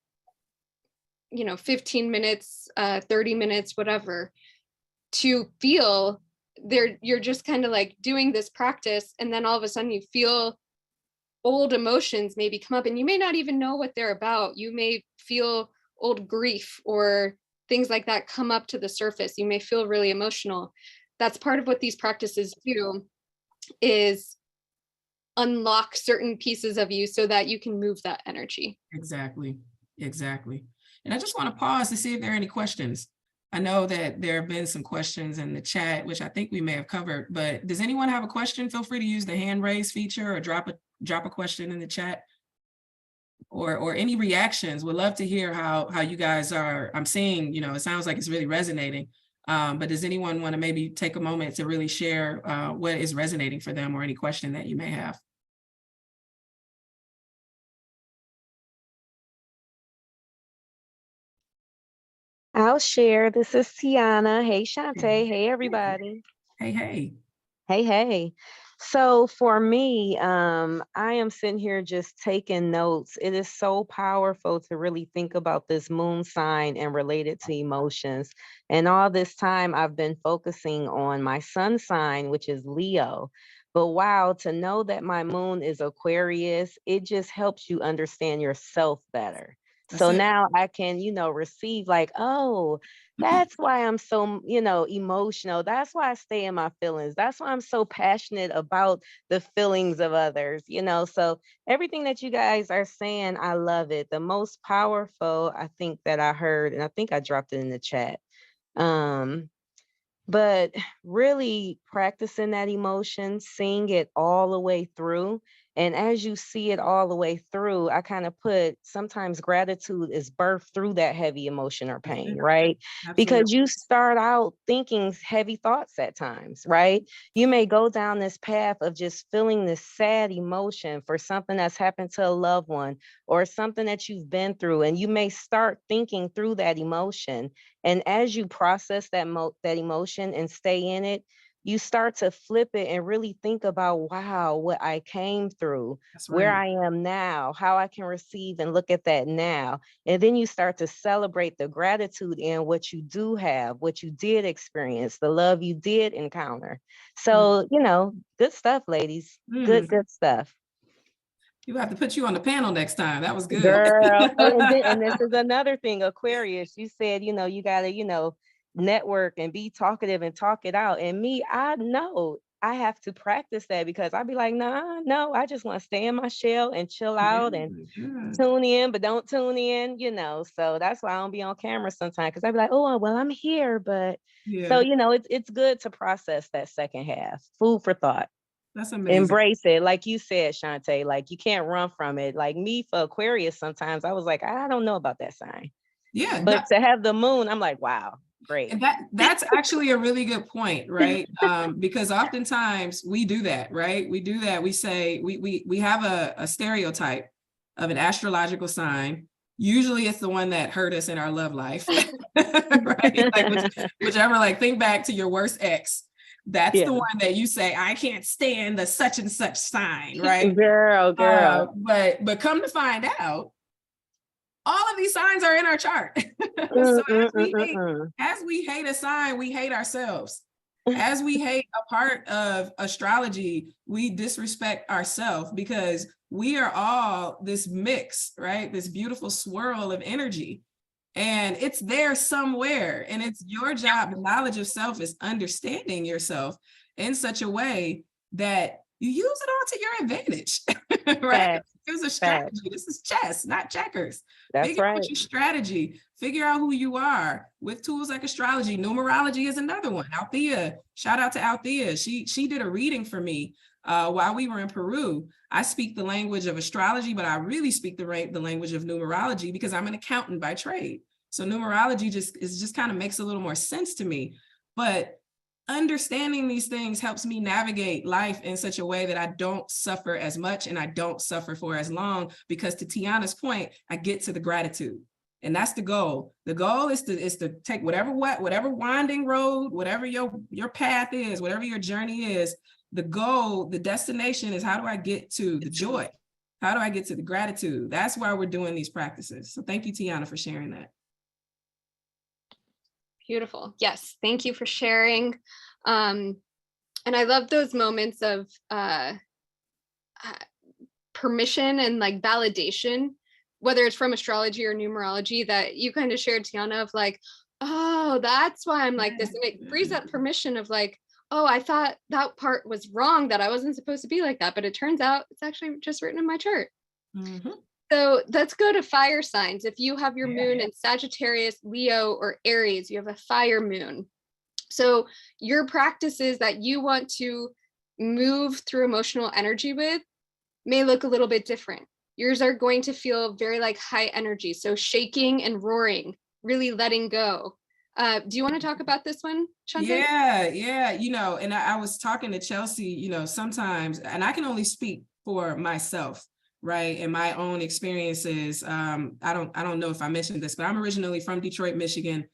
15 minutes 30 minutes, whatever, to feel you're just kind of like doing this practice, and then all of a sudden you feel old emotions maybe come up, and you may not even know what they're about. You may feel old grief or things like that come up to the surface. You may feel really emotional. That's part of what these practices do, is unlock certain pieces of you so that you can move that energy. Exactly. And I just want to pause to see if there are any questions. I know that there have been some questions in the chat, which I think we may have covered, but does anyone have a question? Feel free to use the hand raise feature or drop a question in the chat, or any reactions. We'd love to hear how you guys are. I'm seeing, it sounds like it's really resonating. But does anyone want to maybe take a moment to really share what is resonating for them, or any question that you may have? I'll share. This is Tiana. Hey, Shantae. Hey, everybody. Hey, hey. Hey, hey. So for me, I am sitting here just taking notes. It is so powerful to really think about this moon sign and relate it to emotions. And all this time, I've been focusing on my sun sign, which is Leo. But wow, to know that my moon is Aquarius, it just helps you understand yourself better. So now I can, receive like, oh, that's why I'm so, emotional. That's why I stay in my feelings. That's why I'm so passionate about the feelings of others, So everything that you guys are saying, I love it. The most powerful, I think that I heard, and I think I dropped it in the chat. But really practicing that emotion, seeing it all the way through. And as you see it all the way through, I kind of put sometimes gratitude is birthed through that heavy emotion or pain, right? Absolutely. Because you start out thinking heavy thoughts at times, right? You may go down this path of just feeling this sad emotion for something that's happened to a loved one or something that you've been through. And you may start thinking through that emotion. And as you process that emotion and stay in it, you start to flip it and really think about, wow, what I came through, where I am now, how I can receive and look at that now. And then you start to celebrate the gratitude in what you do have, what you did experience, the love you did encounter. So, good stuff, ladies. Good stuff. You have to put you on the panel next time. That was good. Girl. And this is another thing, Aquarius, you said, you gotta, network and be talkative and talk it out. And me, I know I have to practice that because I'd be like, no, I just want to stay in my shell and chill out and tune in, but don't tune in, So that's why I don't be on camera sometimes, because I'd be like, oh, well, I'm here. But so, it's good to process that second half. Food for thought. That's amazing. Embrace it. Like you said, Shantae, like you can't run from it. Like me for Aquarius, sometimes I was like, I don't know about that sign. Yeah. But to have the moon, I'm like, wow, great. And that's actually a really good point, right? Because oftentimes we do that, right? We do that. We say, we have a stereotype of an astrological sign. Usually it's the one that hurt us in our love life, right? Like whichever, like think back to your worst ex. That's the one that you say, I can't stand the such and such sign, right? Girl. But come to find out, all of these signs are in our chart. So as we hate a sign, we hate ourselves. As we hate a part of astrology, we disrespect ourselves, because we are all this mix, right? This beautiful swirl of energy. And it's there somewhere. And it's your job. The knowledge of self is understanding yourself in such a way that you use it all to your advantage, right? It's a strategy. This is chess, not checkers. Figure out your strategy. Figure out who you are with tools like astrology. Numerology is another one. Althea, shout out to Althea. She did a reading for me while we were in Peru. I speak the language of astrology, but I really speak the language of numerology because I'm an accountant by trade. So numerology just kind of makes a little more sense to me. But understanding these things helps me navigate life in such a way that I don't suffer as much and I don't suffer for as long, because to Tiana's point, I get to the gratitude. And that's the goal. The goal is to take whatever winding road, whatever your path is, whatever your journey is, the goal, the destination is, how do I get to the joy? How do I get to the gratitude? That's why we're doing these practices. So thank you, Tiana, for sharing that. Beautiful. Yes. Thank you for sharing. And I love those moments of permission and like validation, whether it's from astrology or numerology, that you kind of shared, Tiana, of like, oh, that's why I'm like this. And it frees up permission of like, oh, I thought that part was wrong, that I wasn't supposed to be like that. But it turns out it's actually just written in my chart. Mm-hmm. So let's go to fire signs. If you have your Yeah. moon in Sagittarius, Leo, or Aries, you have a fire moon. So your practices that you want to move through emotional energy with may look a little bit different. Yours are going to feel very like high energy. So shaking and roaring, really letting go. Do you want to talk about this one, Shante? Yeah. And I was talking to Chelsea, sometimes, and I can only speak for myself, right? And my own experiences. I don't know if I mentioned this, but I'm originally from Detroit, Michigan.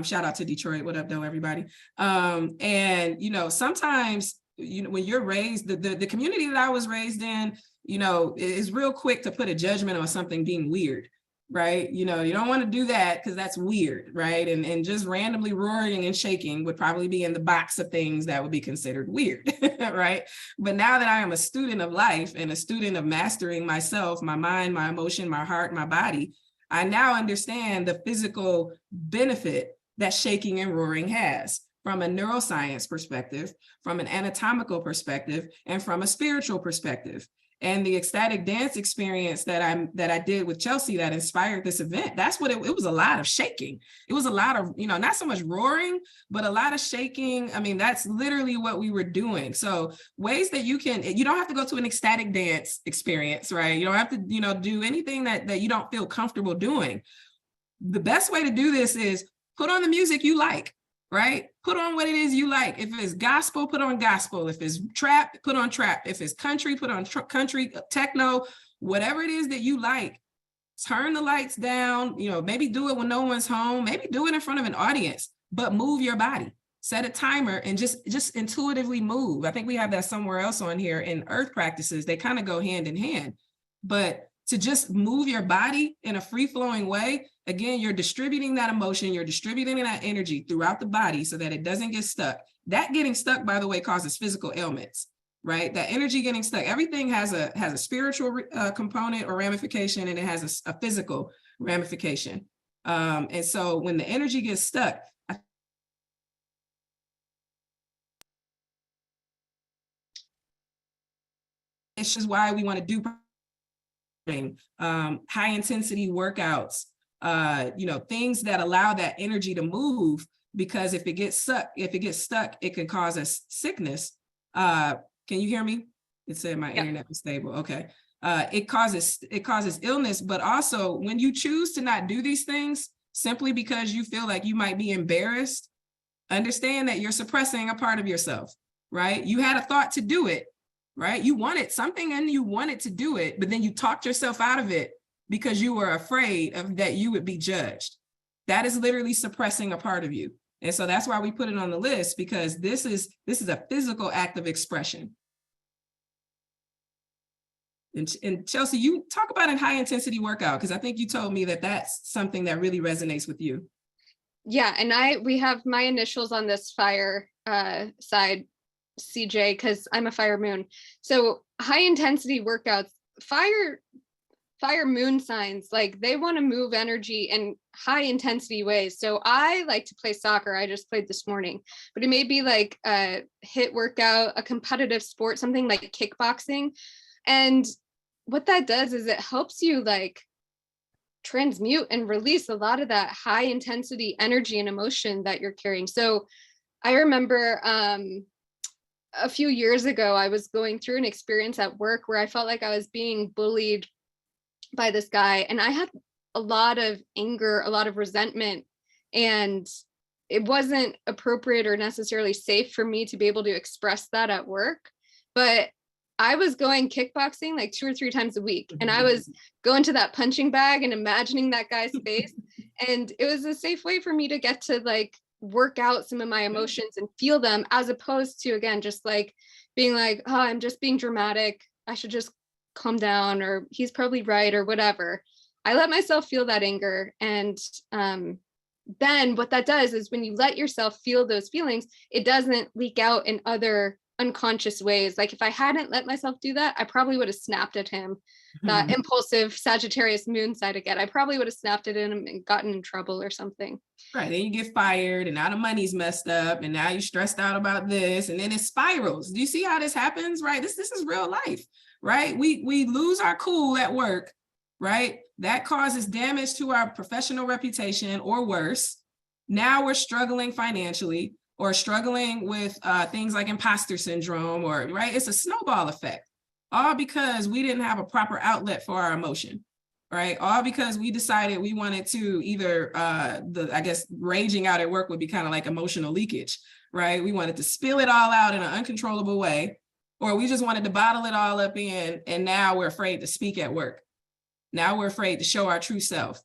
Shout out to Detroit. What up, though, everybody? And sometimes, when you're raised, the community that I was raised in, is real quick to put a judgment on something being weird, right? You don't want to do that because that's weird, right? And just randomly roaring and shaking would probably be in the box of things that would be considered weird, right? But now that I am a student of life and a student of mastering myself, my mind, my emotion, my heart, my body, I now understand the physical benefit that shaking and roaring has from a neuroscience perspective, from an anatomical perspective, and from a spiritual perspective. And the ecstatic dance experience that I did with Chelsea that inspired this event, that's what it was. A lot of shaking. It was a lot of, not so much roaring, but a lot of shaking. I mean, that's literally what we were doing. So ways that you don't have to go to an ecstatic dance experience, right? You don't have to, do anything that you don't feel comfortable doing. The best way to do this is put on the music you like. Right? Put on what it is you like. If it's gospel, put on gospel. If it's trap, put on trap. If it's country, put on country, techno, whatever it is that you like. Turn the lights down, maybe do it when no one's home, maybe do it in front of an audience, but move your body. Set a timer and just intuitively move. I think we have that somewhere else on here in earth practices. They kind of go hand in hand. But to just move your body in a free-flowing way, again, you're distributing that emotion, you're distributing that energy throughout the body so that it doesn't get stuck. That getting stuck, by the way, causes physical ailments, right? That energy getting stuck, everything has a spiritual component or ramification, and it has a physical ramification. And so when the energy gets stuck, it's just why we want to do high intensity workouts, things that allow that energy to move, because if it gets stuck, it can cause us sickness. Can you hear me? It said my internet was stable. Okay. It causes illness, but also when you choose to not do these things simply because you feel like you might be embarrassed, understand that you're suppressing a part of yourself, right? You had a thought to do it, right? You wanted something and you wanted to do it, but then you talked yourself out of it because you were afraid of that you would be judged. That is literally suppressing a part of you. And so that's why we put it on the list, because this is a physical act of expression. And Chelsea, you talk about a high intensity workout, because I think you told me that that's something that really resonates with you. Yeah, and we have my initials on this fire side, CJ, because I'm a fire moon. So high intensity workouts, fire moon signs, like they want to move energy in high intensity ways. So I like to play soccer. I just played this morning, but it may be like a HIIT workout, a competitive sport, something like kickboxing. And what that does is it helps you like transmute and release a lot of that high intensity energy and emotion that you're carrying. So I remember a few years ago, I was going through an experience at work where I felt like I was being bullied by this guy, and I had a lot of anger, a lot of resentment, and it wasn't appropriate or necessarily safe for me to be able to express that at work. But I was going kickboxing like 2 or 3 times a week, and I was going to that punching bag and imagining that guy's face, and it was a safe way for me to get to like work out some of my emotions and feel them, as opposed to, again, just like being like, oh, I'm just being dramatic, I should just calm down, or he's probably right, or whatever. I let myself feel that anger. And then what that does is when you let yourself feel those feelings, it doesn't leak out in other unconscious ways. Like if I hadn't let myself do that, I probably would have snapped at him. That impulsive Sagittarius moon side again, I probably would have snapped at him and gotten in trouble or something. Right. Then you get fired, and now the money's messed up, and now you're stressed out about this, and then it spirals. Do you see how this happens? Right. This is real life, right? We lose our cool at work, right? That causes damage to our professional reputation or worse. Now we're struggling financially or struggling with things like imposter syndrome, or right? It's a snowball effect, all because we didn't have a proper outlet for our emotion, right? All because we decided we wanted to either, I guess raging out at work would be kind of like emotional leakage, right? We wanted to spill it all out in an uncontrollable way, or we just wanted to bottle it all up in, and now we're afraid to speak at work. Now we're afraid to show our true self,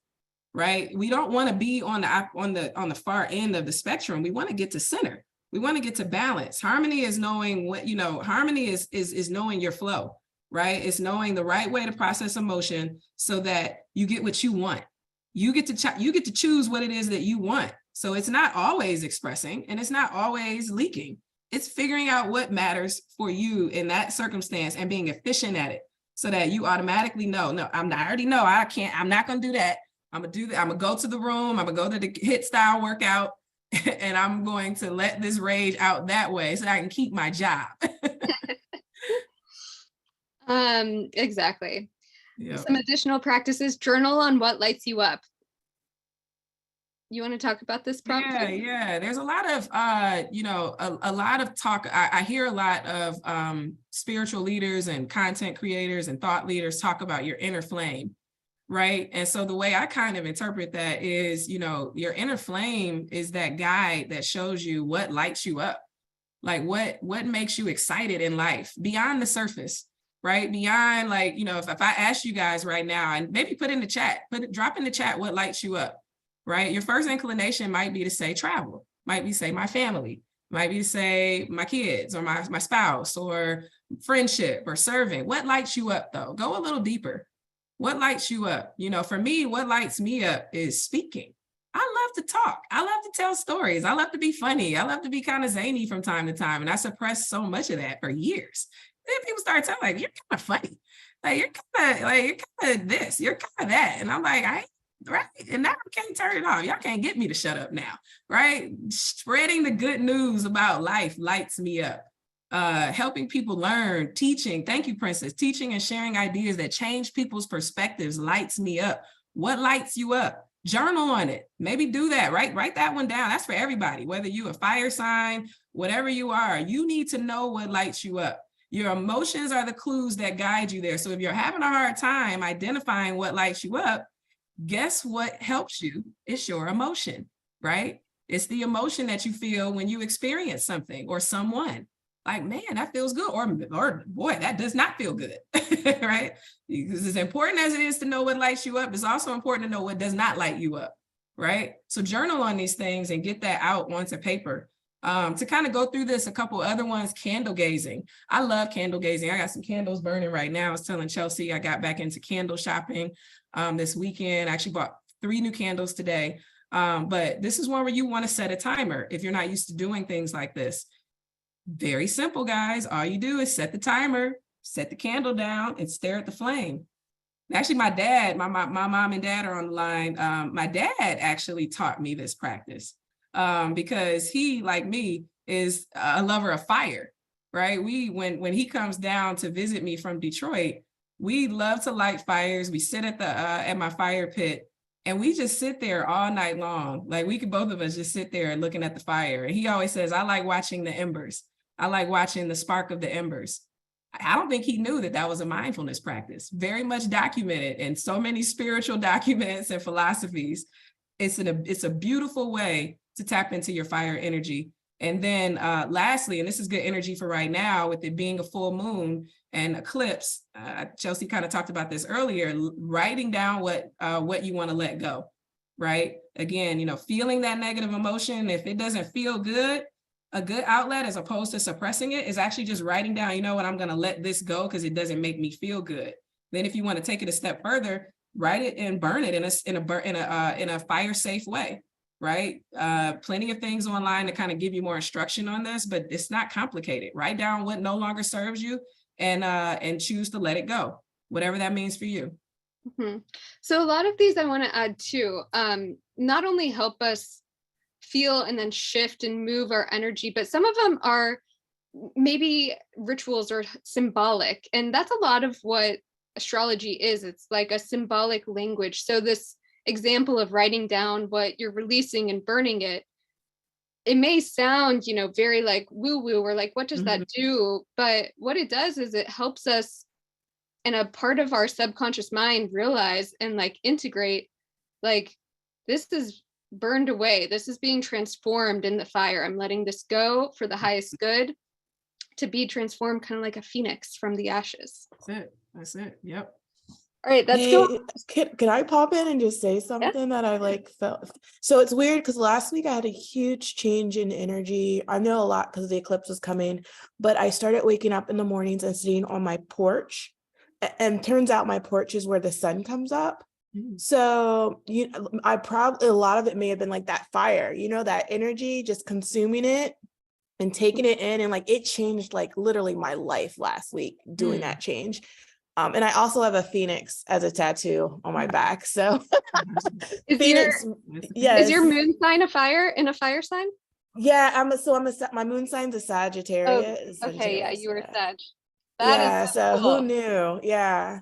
right? We don't want to be on the far end of the spectrum. We want to get to center. We want to get to balance. Harmony is knowing what, harmony is knowing your flow, right? It's knowing the right way to process emotion so that you get what you want. You get to choose what it is that you want. So it's not always expressing and it's not always leaking. It's figuring out what matters for you in that circumstance and being efficient at it so that you automatically know, I already know I'm not going to do that. I'm going to do that. I'm going to go to the room. I'm going to go to the HIIT style workout and I'm going to let this rage out that way so that I can keep my job. Exactly. Yep. Some additional practices: journal on what lights you up. You want to talk about this prompt? Yeah. There's a lot of, a lot of talk. I hear a lot of spiritual leaders and content creators and thought leaders talk about your inner flame, right? And so the way I kind of interpret that is, your inner flame is that guide that shows you what lights you up, like what makes you excited in life beyond the surface, right? Beyond if I ask you guys right now and maybe drop in the chat what lights you up. Right? Your first inclination might be to say travel, might be say my family, might be to say my kids or my spouse or friendship or serving. What lights you up though? Go a little deeper. What lights you up? For me, what lights me up is speaking. I love to talk. I love to tell stories. I love to be funny. I love to be kind of zany from time to time. And I suppressed so much of that for years. Then people start telling you're kind of funny. You're kind of this, you're kind of that. And I'm like, right? And now I can't turn it off. Y'all can't get me to shut up now, right? Spreading the good news about life lights me up. Helping people learn, teaching, thank you, Princess, teaching and sharing ideas that change people's perspectives lights me up. What lights you up? Journal on it. Maybe do that, right? Write that one down. That's for everybody, whether you a fire sign, whatever you are, you need to know what lights you up. Your emotions are the clues that guide you there. So if you're having a hard time identifying what lights you up, guess what helps you? It's your emotion, right? It's the emotion that you feel when you experience something or someone. Like, man, that feels good. Or boy, that does not feel good, right? Because as important as it is to know what lights you up, it's also important to know what does not light you up, right? So journal on these things and get that out onto paper. To kind of go through this, a couple other ones, candle gazing. I love candle gazing. I got some candles burning right now. I was telling Chelsea, I got back into candle shopping this weekend. I actually bought 3 new candles today. But this is one where you want to set a timer if you're not used to doing things like this. Very simple, guys. All you do is set the timer, set the candle down, and stare at the flame. Actually, my dad, my mom and dad are on the line. My dad actually taught me this practice because he, like me, is a lover of fire, right? When he comes down to visit me from Detroit, we love to light fires. We sit at my fire pit and we just sit there all night long. Like both of us just sit there looking at the fire. And he always says, I like watching the embers. I like watching the spark of the embers. I don't think he knew that was a mindfulness practice, very much documented in so many spiritual documents and philosophies. It's a beautiful way to tap into your fire energy. And then lastly, and this is good energy for right now with it being a full moon and eclipse, Chelsea kind of talked about this earlier, writing down what you want to let go, right? Again, feeling that negative emotion, if it doesn't feel good, a good outlet as opposed to suppressing it is actually just writing down, you know what, I'm going to let this go because it doesn't make me feel good. Then if you want to take it a step further, write it and burn it in a fire safe way, right? Plenty of things online to kind of give you more instruction on this, but it's not complicated. Write down what no longer serves you and choose to let it go, whatever that means for you. Mm-hmm. So a lot of these I want to add too, not only help us feel and then shift and move our energy, but some of them are maybe rituals or symbolic. And that's a lot of what astrology is. It's like a symbolic language. So this example of writing down what you're releasing and burning it, it may sound, you know, very like woo woo, or like, what does that do? But what it does is it helps us in a part of our subconscious mind realize and like integrate, like, this is burned away. This is being transformed in the fire. I'm letting this go for the highest good, to be transformed kind of like a phoenix from the ashes. That's it. That's it. Yep. All right, let's go. Can I pop in and just say something that I like felt? So it's weird because last week I had a huge change in energy. I know a lot because the eclipse was coming, but I started waking up in the mornings and sitting on my porch. And turns out my porch is where the sun comes up. So I probably, a lot of it may have been like that fire, you know, that energy, just consuming it and taking it in. And like, it changed like literally my life last week doing that change. And I also have a phoenix as a tattoo on my back. So Phoenix, yes. Is your moon sign a fire sign? Yeah, my moon sign's a Sagittarius. Oh, okay, yeah, you were a Sag. So cool. Who knew? Yeah.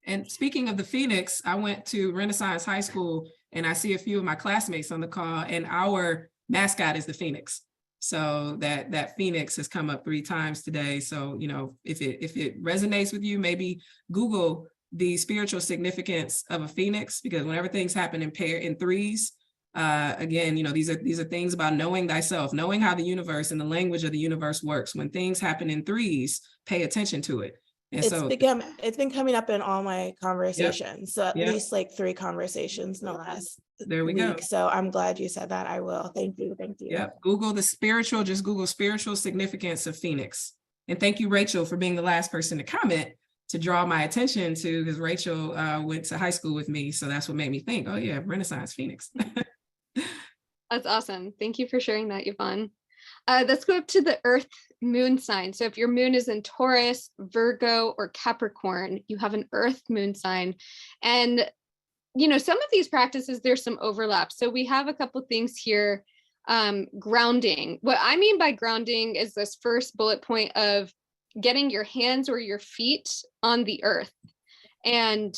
And speaking of the Phoenix, I went to Renaissance High School and I see a few of my classmates on the call, and our mascot is the Phoenix. So that Phoenix has come up 3 times today. So, you know, if it resonates with you, maybe Google the spiritual significance of a Phoenix, because whenever things happen in threes, again, you know, these are things about knowing thyself, knowing how the universe and the language of the universe works. When things happen in threes, pay attention to it. And it's been coming up in all my conversations. So at least like 3 conversations in the last week. So I'm glad you said that. I will. Thank you. Yep. Just Google spiritual significance of Phoenix. And thank you, Rachel, for being the last person to comment to draw my attention to, because Rachel went to high school with me. So that's what made me think, oh yeah, Renaissance Phoenix. That's awesome. Thank you for sharing that, Yvonne. Let's go up to the Earth moon sign. So if your moon is in Taurus, Virgo, or Capricorn, you have an Earth moon sign. And, you know, some of these practices, there's some overlap. So we have a couple things here. Grounding. What I mean by grounding is this first bullet point of getting your hands or your feet on the earth. And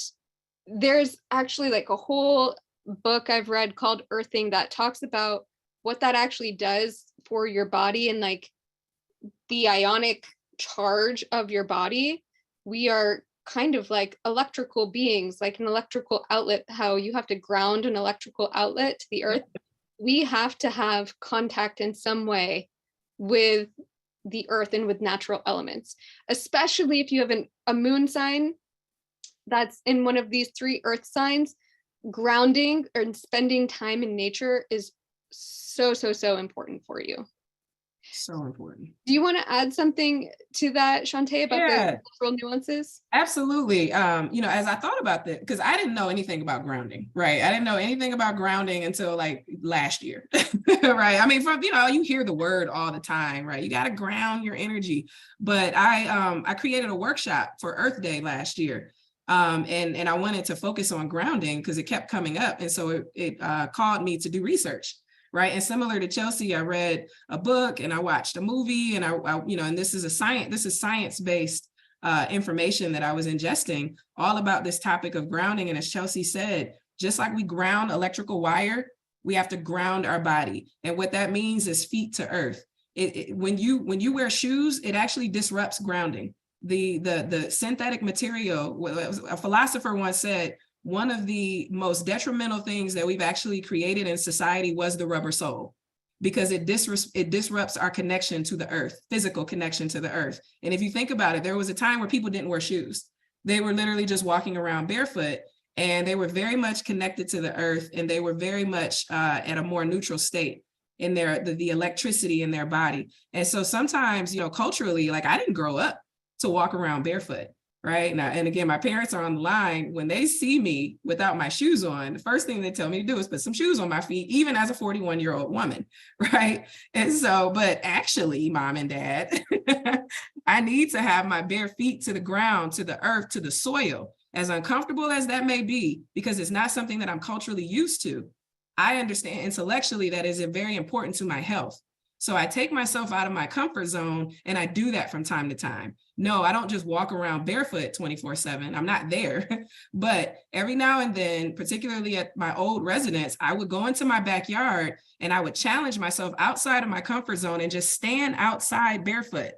there's actually like a whole book I've read called Earthing that talks about what that actually does for your body and like the ionic charge of your body. We are kind of like electrical beings, like an electrical outlet, how you have to ground an electrical outlet to the earth. We have to have contact in some way with the earth and with natural elements, especially if you have a moon sign that's in one of these 3 earth signs. Grounding and spending time in nature is so important for you. So important. Do you want to add something to that, Shantae, about the cultural nuances? Absolutely. You know, as I thought about that, because I didn't know anything about grounding, right? I didn't know anything about grounding until like last year, right? I mean, you hear the word all the time, right? You got to ground your energy. But I created a workshop for Earth Day last year. And I wanted to focus on grounding because it kept coming up. And so it called me to do research. Right. And similar to Chelsea, I read a book and I watched a movie, and and this is science-based information that I was ingesting all about this topic of grounding. And as Chelsea said, just like we ground electrical wire, we have to ground our body. And what that means is feet to earth. When you wear shoes, it actually disrupts grounding. The synthetic material, a philosopher once said, one of the most detrimental things that we've actually created in society was the rubber sole, because it disrupts our connection to the earth, physical connection to the earth. And if you think about it, there was a time where people didn't wear shoes. They were literally just walking around barefoot, and they were very much connected to the earth, and they were very much at a more neutral state in the electricity in their body. And so sometimes, culturally, like I didn't grow up to walk around barefoot. Right now, and again, my parents are on the line. When they see me without my shoes on, the first thing they tell me to do is put some shoes on my feet, even as a 41-year-old woman, right? And so, but actually, mom and dad, I need to have my bare feet to the ground, to the earth, to the soil, as uncomfortable as that may be, because it's not something that I'm culturally used to. I understand intellectually that is very important to my health. So I take myself out of my comfort zone, and I do that from time to time. No, I don't just walk around barefoot 24/7. I'm not there. But every now and then, particularly at my old residence, I would go into my backyard and I would challenge myself outside of my comfort zone and just stand outside barefoot.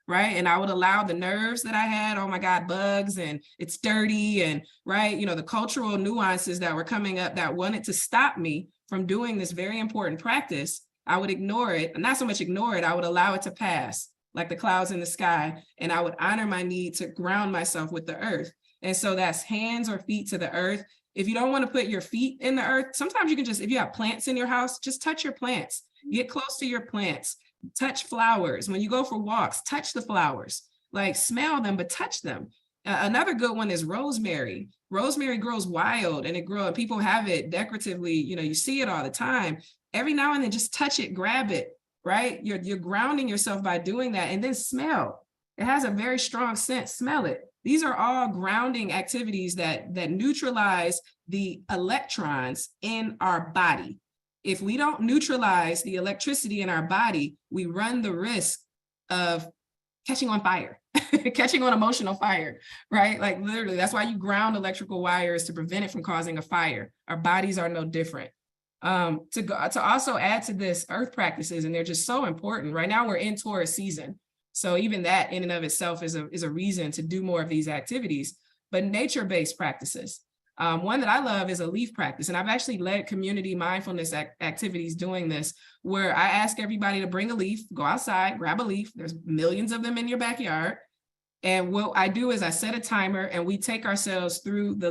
Right. And I would allow the nerves that I had, oh my God, bugs, and it's dirty, and right, the cultural nuances that were coming up that wanted to stop me from doing this very important practice. I would ignore it, and not so much ignore it, I would allow it to pass like the clouds in the sky, and I would honor my need to ground myself with the earth. And so that's hands or feet to the earth. If you don't want to put your feet in the earth, sometimes you can just, if you have plants in your house, just touch your plants, get close to your plants, touch flowers. When you go for walks, touch the flowers, like smell them, but touch them. Another good one is rosemary. Rosemary grows wild, and people have it decoratively, you see it all the time. Every now and then, just touch it, grab it, right? You're grounding yourself by doing that. And then smell. It has a very strong scent. Smell it. These are all grounding activities that neutralize the electrons in our body. If we don't neutralize the electricity in our body, we run the risk of catching on fire, catching on emotional fire, right? Like literally, that's why you ground electrical wires, to prevent it from causing a fire. Our bodies are no different. To also add to this, earth practices, and they're just so important. Right now we're in Taurus season. So even that in and of itself is a reason to do more of these activities. But nature-based practices. One that I love is a leaf practice. And I've actually led community mindfulness activities doing this, where I ask everybody to bring a leaf, go outside, grab a leaf. There's millions of them in your backyard. And what I do is I set a timer, and we take ourselves through the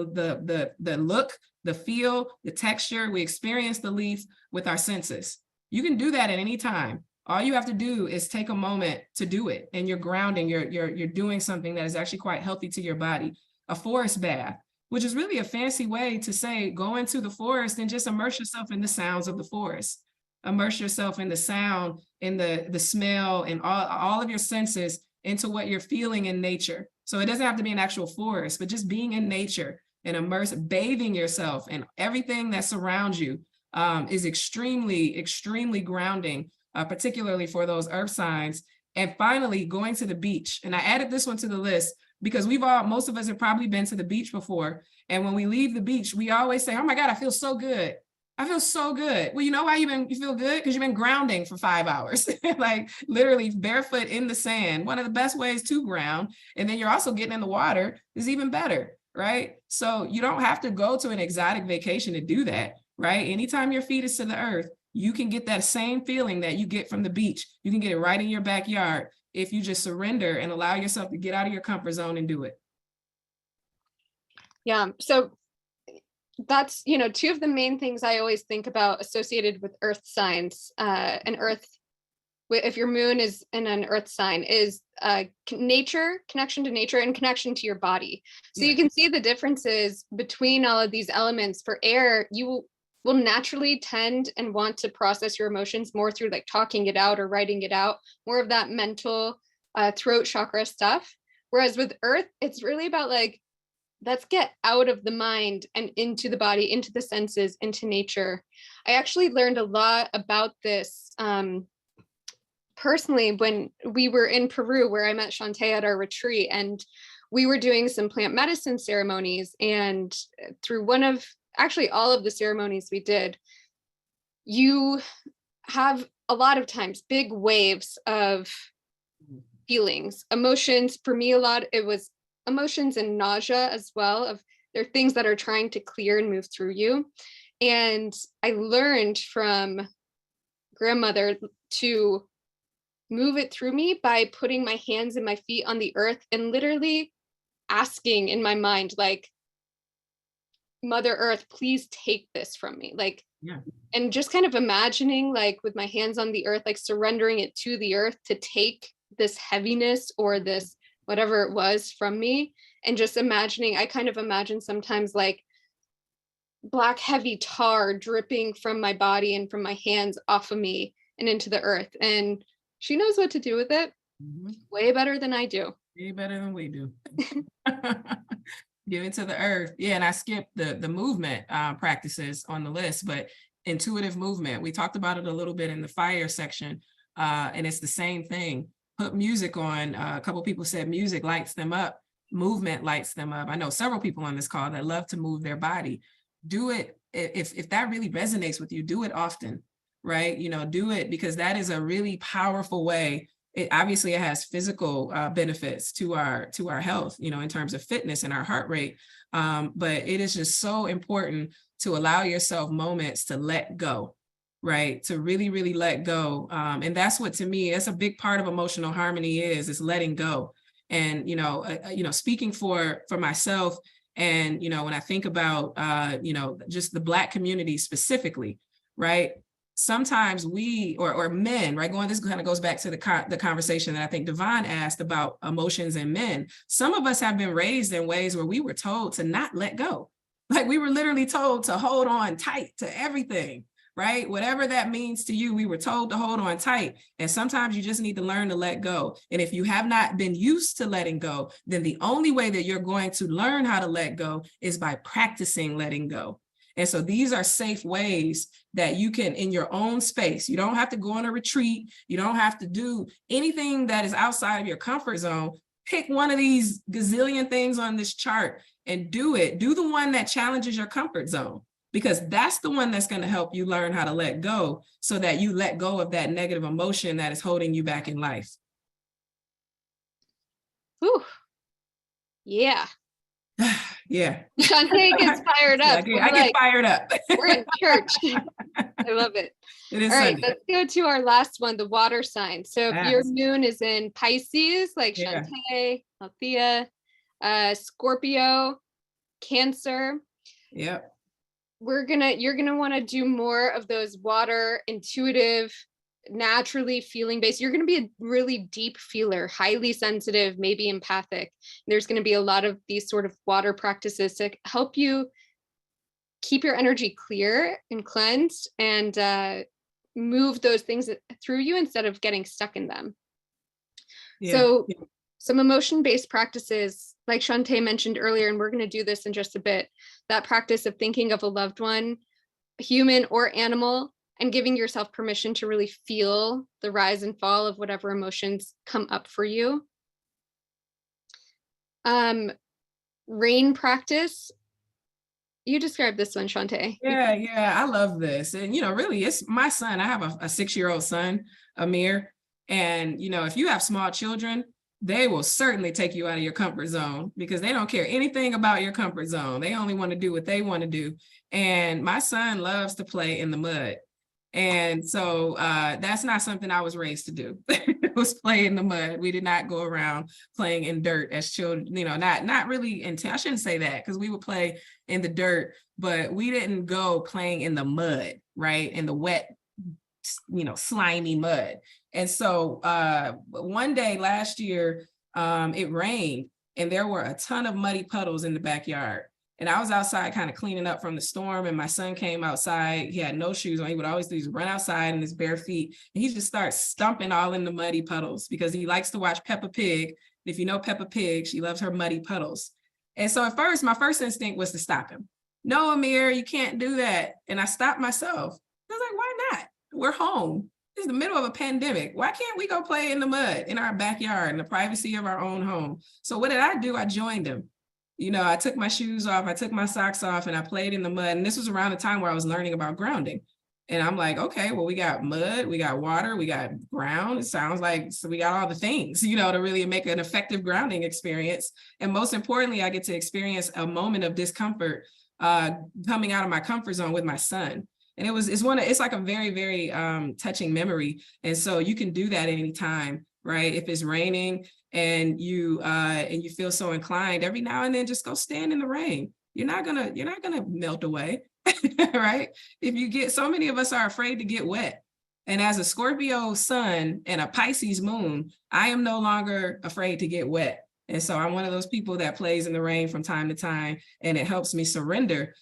look, the feel, the texture. We experience the leaf with our senses. You can do that at any time. All you have to do is take a moment to do it, and you're grounding. You're doing something that is actually quite healthy to your body. A forest bath, which is really a fancy way to say go into the forest and just immerse yourself in the sounds of the forest. Immerse yourself in the sound, in the smell, and all of your senses into what you're feeling in nature. So it doesn't have to be an actual forest, but just being in nature and bathing yourself and everything that surrounds you is extremely, extremely grounding, particularly for those earth signs. And finally, going to the beach. And I added this one to the list because most of us have probably been to the beach before. And when we leave the beach, we always say, oh my God, I feel so good. I feel so good. Well, you know why you feel good? Because you've been grounding for 5 hours, like literally barefoot in the sand. One of the best ways to ground. And then you're also getting in the water is even better, right? So you don't have to go to an exotic vacation to do that, right? Anytime your feet is to the earth, you can get that same feeling that you get from the beach. You can get it right in your backyard if you just surrender and allow yourself to get out of your comfort zone and do it. Yeah. So that's, two of the main things I always think about associated with earth signs, and earth, if your moon is in an earth sign, is nature, connection to nature, and connection to your body. So you can see the differences between all of these elements. For air, you will naturally tend and want to process your emotions more through like talking it out or writing it out, more of that mental throat chakra stuff. Whereas with earth, it's really about like, let's get out of the mind and into the body, into the senses, into nature. I actually learned a lot about this personally when we were in Peru, where I met Shantae at our retreat, and we were doing some plant medicine ceremonies. And through all of the ceremonies we did, you have a lot of times big waves of feelings, emotions. For me, it was emotions and nausea as well. There are things that are trying to clear and move through you. And I learned from grandmother to move it through me by putting my hands and my feet on the earth and literally asking in my mind, like, Mother Earth, please take this from me. Like, and just kind of imagining, like, with my hands on the earth, like surrendering it to the earth to take this heaviness or this whatever it was from me. And just imagining, I kind of imagine sometimes like black heavy tar dripping from my body and from my hands off of me and into the earth. And she knows what to do with it way better than I do. Way better than we do. Give it to the earth. Yeah, and I skipped the movement practices on the list, but intuitive movement. We talked about it a little bit in the fire section, And it's the same thing. Put music on. A couple people said music lights them up. Movement lights them up. I know several people on this call that love to move their body. Do it. If that really resonates with you, do it often, right? You know, do it, because that is a really powerful way. It obviously it has physical benefits to our health, you know, in terms of fitness and our heart rate. But it is just so important to allow yourself moments to let go, right? To really, really let go. And that's what, to me, that's a big part of emotional harmony is letting go. And, speaking for myself, and, when I think about, just the Black community specifically, right? Sometimes we, or men, right? This kind of goes back to the conversation that I think Devon asked about emotions and men. Some of us have been raised in ways where we were told to not let go. Like we were literally told to hold on tight to everything, right? Whatever that means to you, we were told to hold on tight. And sometimes you just need to learn to let go. And if you have not been used to letting go, then the only way that you're going to learn how to let go is by practicing letting go. And so these are safe ways that you can, in your own space, you don't have to go on a retreat. You don't have to do anything that is outside of your comfort zone. Pick one of these gazillion things on this chart and do it. Do the one that challenges your comfort zone, because that's the one that's going to help you learn how to let go, so that you let go of that negative emotion that is holding you back in life. Whew. Yeah. Yeah. Shantae gets fired up. I get fired up. We're in church. I love it. It is. All right, Sunday. let's go to our last one, the water sign. So if your Yes. moon is in Pisces, like Yeah. Shantae, Althea, Scorpio, Cancer. Yep. You're gonna want to do more of those water, intuitive, naturally feeling based. You're going to be a really deep feeler, highly sensitive, maybe empathic. There's going to be a lot of these sort of water practices to help you keep your energy clear and cleansed, and move those things through you instead of getting stuck in them. Yeah. So some emotion-based practices, like Shantae mentioned earlier, and we're going to do this in just a bit, that practice of thinking of a loved one, human or animal, and giving yourself permission to really feel the rise and fall of whatever emotions come up for you. Rain practice. You described this one, Shantae. Yeah, I love this. And, really, it's my son. I have a 6-year-old son, Amir. And, if you have small children, they will certainly take you out of your comfort zone, because they don't care anything about your comfort zone. They only want to do what they want to do. And my son loves to play in the mud. And so that's not something I was raised to do. It was play in the mud. We did not go around playing in dirt as children, not really I shouldn't say that, because we would play in the dirt, but we didn't go playing in the mud, right? In the wet, slimy mud. And so one day last year, it rained and there were a ton of muddy puddles in the backyard. And I was outside kind of cleaning up from the storm, and my son came outside. He had no shoes on. He would always do is run outside in his bare feet. And he just starts stumping all in the muddy puddles, because he likes to watch Peppa Pig. If you know Peppa Pig, she loves her muddy puddles. And so at first, my first instinct was to stop him. No, Amir, you can't do that. And I stopped myself. I was like, why not? We're home. It's the middle of a pandemic. Why can't we go play in the mud in our backyard in the privacy of our own home? So what did I do? I joined him. I took my shoes off, I took my socks off, and I played in the mud. And this was around the time where I was learning about grounding. And I'm like, okay, well, we got mud, we got water, we got ground. It sounds like, so we got all the things, to really make an effective grounding experience. And most importantly, I get to experience a moment of discomfort coming out of my comfort zone with my son. And it's like a very, very touching memory. And so you can do that at any time, right? If it's raining and you feel so inclined, every now and then just go stand in the rain. You're not gonna melt away, right? So many of us are afraid to get wet. And as a Scorpio sun and a Pisces moon, I am no longer afraid to get wet. And so I'm one of those people that plays in the rain from time to time, and it helps me surrender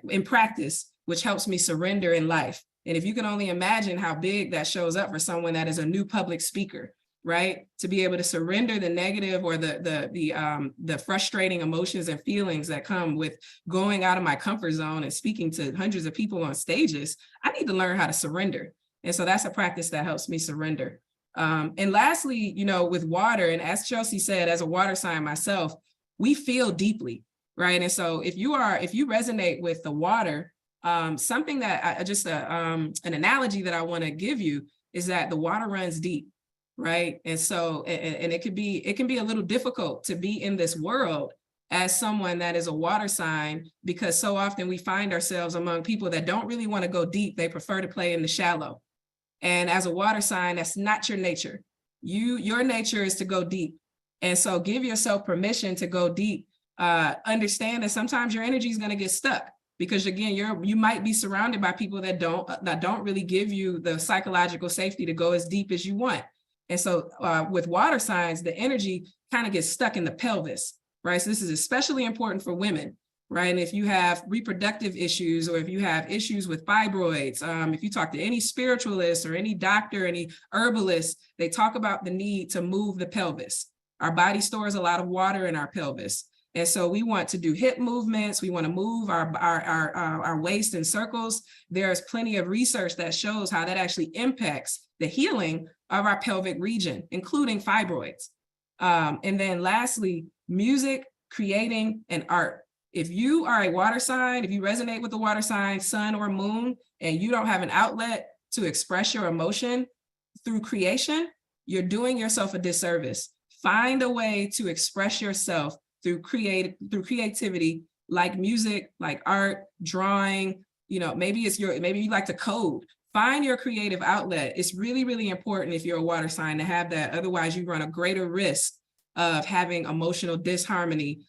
in practice, which helps me surrender in life. And if you can only imagine how big that shows up for someone that is a new public speaker, right? To be able to surrender the negative or the frustrating emotions and feelings that come with going out of my comfort zone and speaking to hundreds of people on stages, I need to learn how to surrender. And so that's a practice that helps me surrender. And lastly, you know, with water, and as Chelsea said, as a water sign myself, we feel deeply, right? And so if you resonate with the water, something that an analogy that I want to give you is that the water runs deep, right? And so, and it can be a little difficult to be in this world as someone that is a water sign, because so often we find ourselves among people that don't really want to go deep. They prefer to play in the shallow. And as a water sign, that's not your nature. Your nature is to go deep. And so give yourself permission to go deep. Understand that sometimes your energy is going to get stuck, because again, you might be surrounded by people that don't really give you the psychological safety to go as deep as you want. And so with water signs, the energy kind of gets stuck in the pelvis, right? So this is especially important for women, right? And if you have reproductive issues, or if you have issues with fibroids, if you talk to any spiritualist or any doctor, any herbalist, they talk about the need to move the pelvis. Our body stores a lot of water in our pelvis. And so we want to do hip movements. We want to move our waist in circles. There's plenty of research that shows how that actually impacts the healing of our pelvic region, including fibroids. And then lastly, music, creating, and art. If you are a water sign, if you resonate with the water sign, sun or moon, and you don't have an outlet to express your emotion through creation, you're doing yourself a disservice. Find a way to express yourself through creativity, like music, like art, drawing, you know, maybe you like to code. Find your creative outlet. It's really, really important if you're a water sign to have that. Otherwise, you run a greater risk of having emotional disharmony,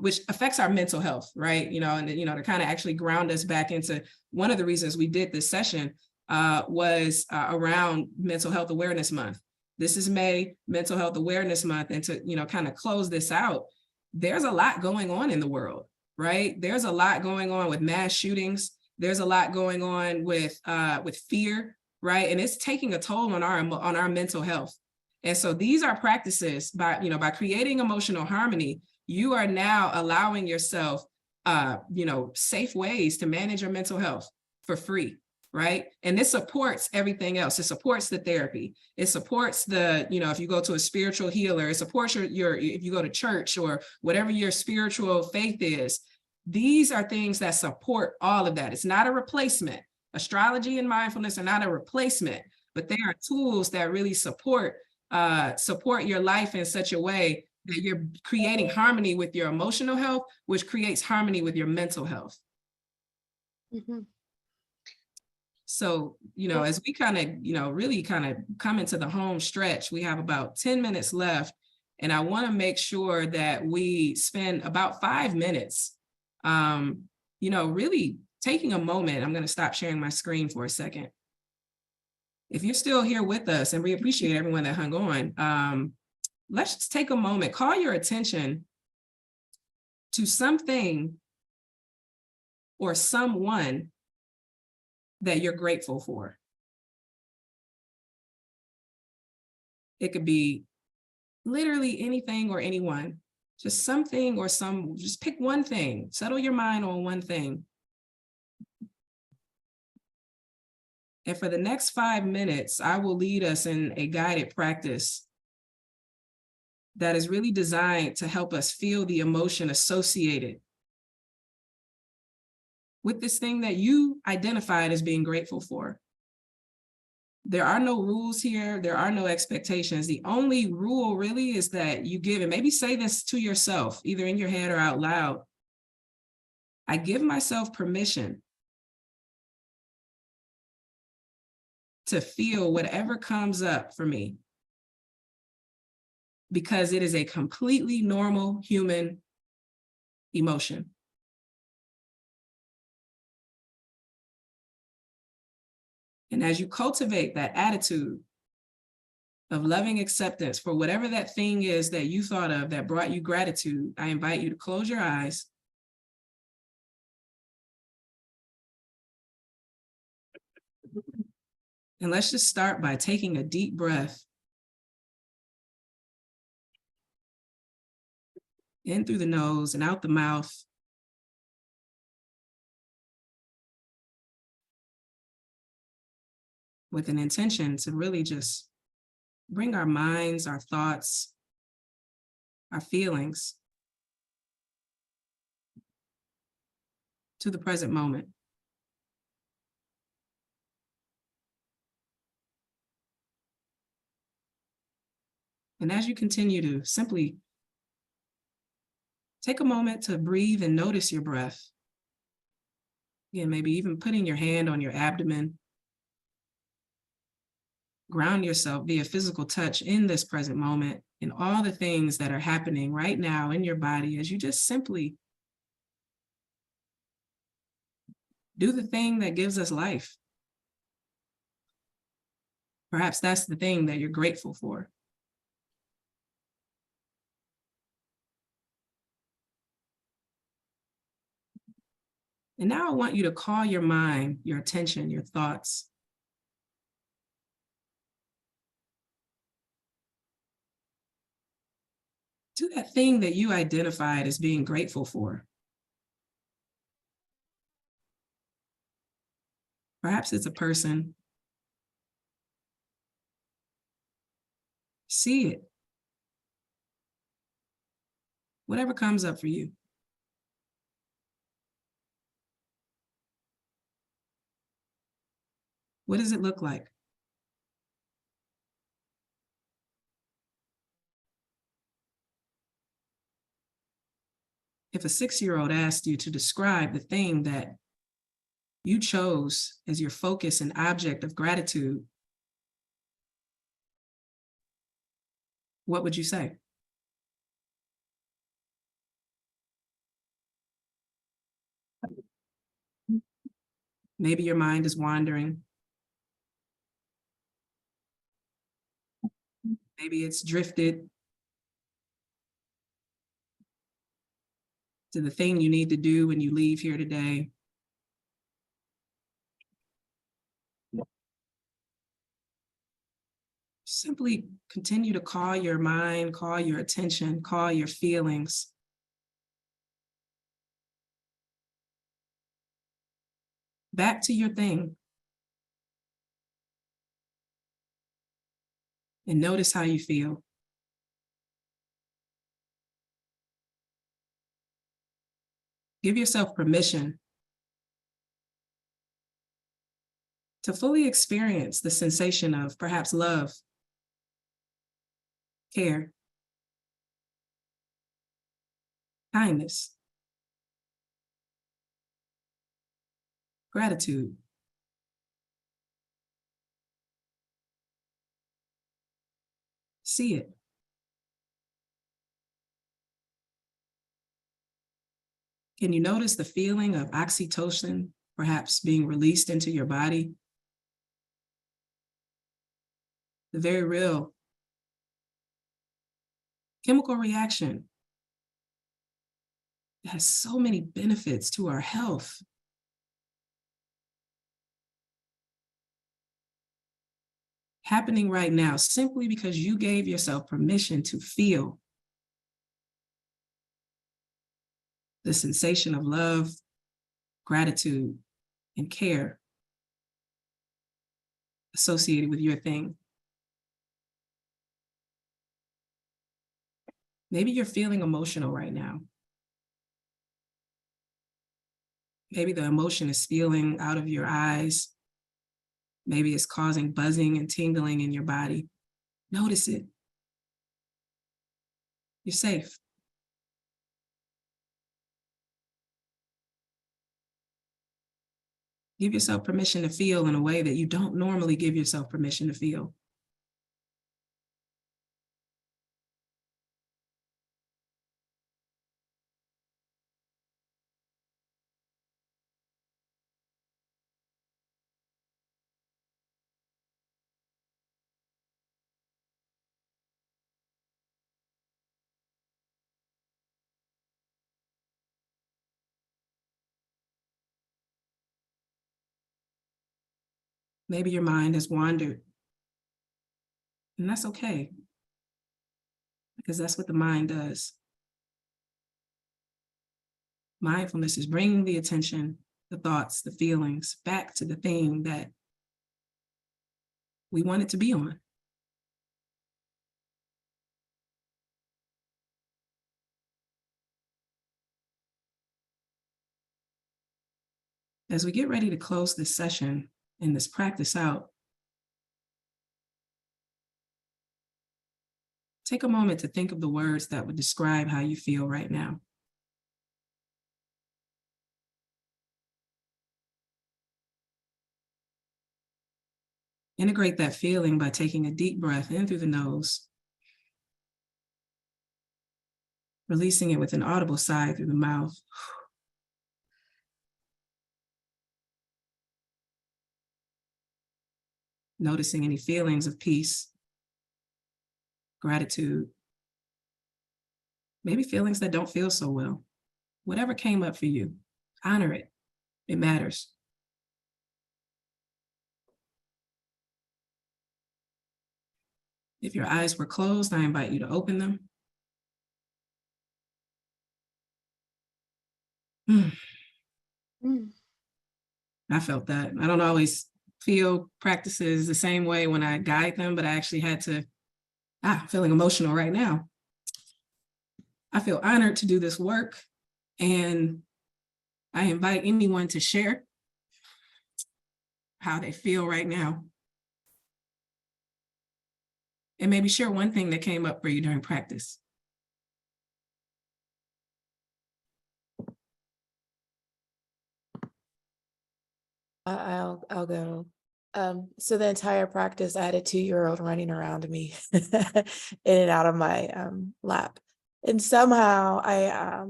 which affects our mental health, right? You know, and you know, to kind of actually ground us back into one of the reasons we did this session was around Mental Health Awareness Month. This is May, Mental Health Awareness Month, and to, you know, kind of close this out, there's a lot going on in the world, right? There's a lot going on with mass shootings. There's a lot going on with fear, right? And it's taking a toll on our mental health. And so these are practices by creating emotional harmony, you are now allowing yourself, safe ways to manage your mental health for free, right? And this supports everything else. It supports the therapy. It supports the, you know, if you go to a spiritual healer, it supports if you go to church or whatever your spiritual faith is. These are things that support all of that. It's not a replacement. Astrology and mindfulness are not a replacement, but they are tools that really support your life in such a way that you're creating harmony with your emotional health, which creates harmony with your mental health. Mm-hmm. So, you know, as we kind of, really kind of come into the home stretch, we have about 10 minutes left. And I want to make sure that we spend about 5 minutes, really taking a moment. I'm going to stop sharing my screen for a second. If you're still here with us, and we appreciate everyone that hung on, let's just take a moment, call your attention to something or someone that you're grateful for. It could be literally anything or anyone, just something or just pick one thing, settle your mind on one thing. And for the next 5 minutes, I will lead us in a guided practice that is really designed to help us feel the emotion associated with this thing that you identified as being grateful for. There are no rules here. There are no expectations. The only rule really is that you give, and maybe say this to yourself, either in your head or out loud. I give myself permission to feel whatever comes up for me, because it is a completely normal human emotion. And as you cultivate that attitude of loving acceptance for whatever that thing is that you thought of that brought you gratitude, I invite you to close your eyes. And let's just start by taking a deep breath in through the nose and out the mouth. with an intention to really just bring our minds, our thoughts, our feelings to the present moment. And as you continue to simply take a moment to breathe and notice your breath. Again, maybe even putting your hand on your abdomen. Ground yourself via physical touch in this present moment and all the things that are happening right now in your body as you just simply do the thing that gives us life. Perhaps that's the thing that you're grateful for. And now I want you to call your mind, your attention, your thoughts to that thing that you identified as being grateful for. Perhaps it's a person. See it. Whatever comes up for you. What does it look like? If a 6-year-old asked you to describe the thing that you chose as your focus and object of gratitude, what would you say? Maybe your mind is wandering. Maybe it's drifted to the thing you need to do when you leave here today. Simply continue to call your mind, call your attention, call your feelings back to your thing. And notice how you feel. Give yourself permission to fully experience the sensation of perhaps love, care, kindness, gratitude. See it. Can you notice the feeling of oxytocin perhaps being released into your body? The very real chemical reaction that has so many benefits to our health. Happening right now simply because you gave yourself permission to feel the sensation of love, gratitude, and care associated with your thing. Maybe you're feeling emotional right now. Maybe the emotion is spilling out of your eyes. Maybe it's causing buzzing and tingling in your body. Notice it. You're safe. Give yourself permission to feel in a way that you don't normally give yourself permission to feel. Maybe your mind has wandered, and that's okay, because that's what the mind does. Mindfulness is bringing the attention, the thoughts, the feelings back to the thing that we want it to be on. As we get ready to close this session and this practice out, take a moment to think of the words that would describe how you feel right now. Integrate that feeling by taking a deep breath in through the nose, releasing it with an audible sigh through the mouth. Noticing any feelings of peace, gratitude, maybe feelings that don't feel so well. Whatever came up for you, honor it. It matters. If your eyes were closed, I invite you to open them. I felt that. I don't always feel practices the same way when I guide them, but I actually had to, feeling emotional right now. I feel honored to do this work, and I invite anyone to share how they feel right now. And maybe share one thing that came up for you during practice. I'll go. So the entire practice, I had a 2-year-old running around me in and out of my lap. And somehow I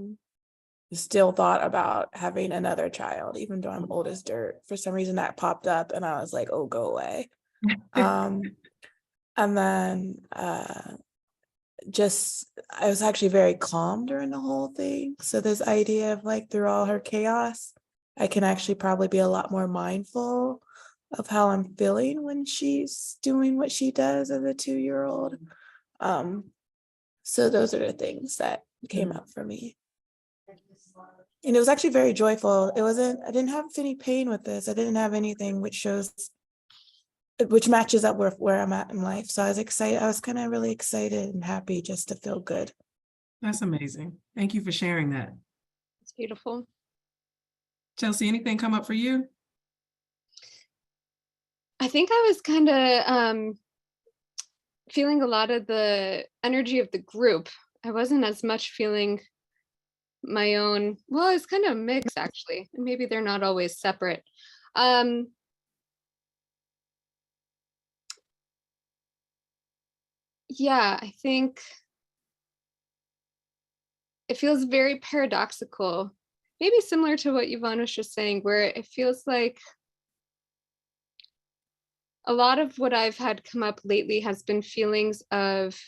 still thought about having another child, even though I'm old as dirt. For some reason that popped up and I was like, oh, go away. And then I was actually very calm during the whole thing. So this idea of like through all her chaos, I can actually probably be a lot more mindful of how I'm feeling when she's doing what she does as a 2-year-old. So those are the things that came up for me. And it was actually very joyful. I didn't have any pain with this. I didn't have anything which matches up with where I'm at in life. So I was excited. I was kind of really excited and happy just to feel good. That's amazing. Thank you for sharing that. It's beautiful. Chelsea, anything come up for you? I think I was kind of feeling a lot of the energy of the group. I wasn't as much feeling my own. Well, it's kind of mixed actually. Maybe they're not always separate. Yeah, I think it feels very paradoxical, maybe similar to what Yvonne was just saying, where it feels like a lot of what I've had come up lately has been feelings of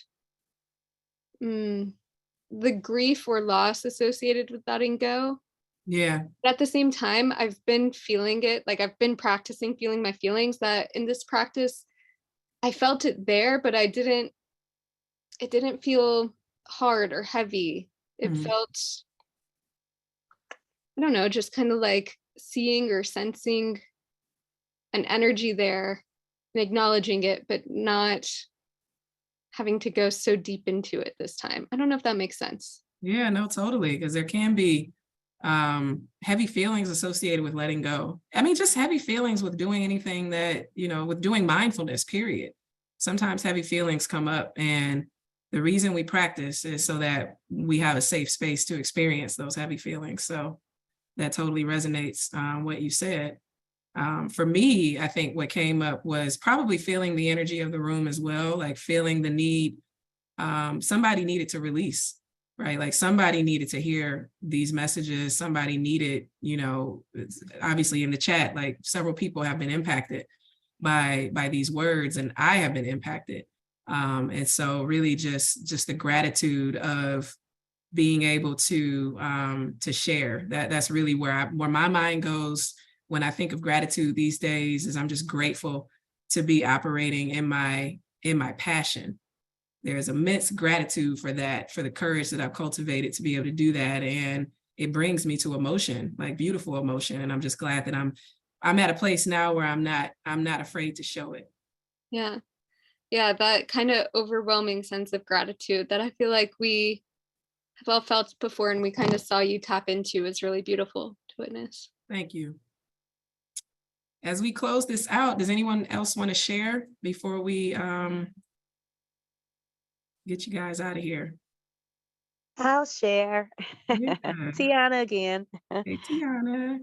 the grief or loss associated with letting go. Yeah. But at the same time, I've been feeling it, like I've been practicing feeling my feelings, that in this practice, I felt it there, but it didn't feel hard or heavy. It felt, I don't know, just kind of like seeing or sensing an energy there and acknowledging it, but not having to go so deep into it this time. I don't know if that makes sense. Yeah, no, totally. Because there can be heavy feelings associated with letting go. I mean, just heavy feelings with doing anything that, with doing mindfulness, period. Sometimes heavy feelings come up, and the reason we practice is so that we have a safe space to experience those heavy feelings. So that totally resonates what you said. For me, I think what came up was probably feeling the energy of the room as well, like feeling the need. Somebody needed to release, right? Like somebody needed to hear these messages. Somebody needed, obviously in the chat, like several people have been impacted by these words, and I have been impacted. And so really just the gratitude of being able to share that's really where my mind goes when I think of gratitude these days. Is I'm just grateful to be operating in my passion. There's immense gratitude for that, for the courage that I've cultivated to be able to do that. And it brings me to emotion, like beautiful emotion. And I'm just glad that I'm at a place now where I'm not afraid to show it. Yeah. Yeah, that kind of overwhelming sense of gratitude that I feel like we have all felt before and we kind of saw you tap into is really beautiful to witness. Thank you. As we close this out, does anyone else want to share before we get you guys out of here? I'll share. Yeah. Tiana again. Hey, Tiana.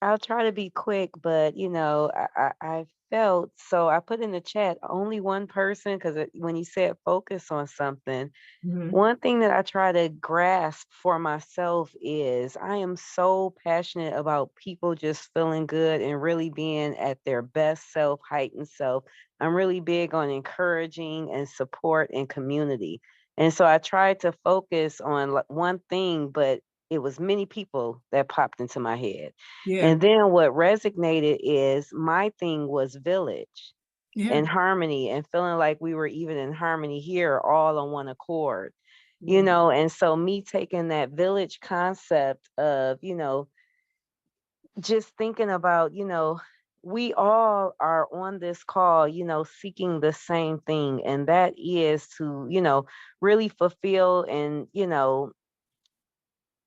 I'll try to be quick, but I felt so I put in the chat only one person because when you said focus on something, Mhm. one thing that I try to grasp for myself is I am so passionate about people just feeling good and really being at their best self, heightened self. I'm really big on encouraging and support and community. And so I tried to focus on one thing, but it was many people that popped into my head. Yeah, And then what resonated is my thing was village yeah. and harmony and feeling like we were even in harmony here, all on one accord, Yeah. and so me taking that village concept of, just thinking about, we all are on this call, seeking the same thing, and that is to, really fulfill and,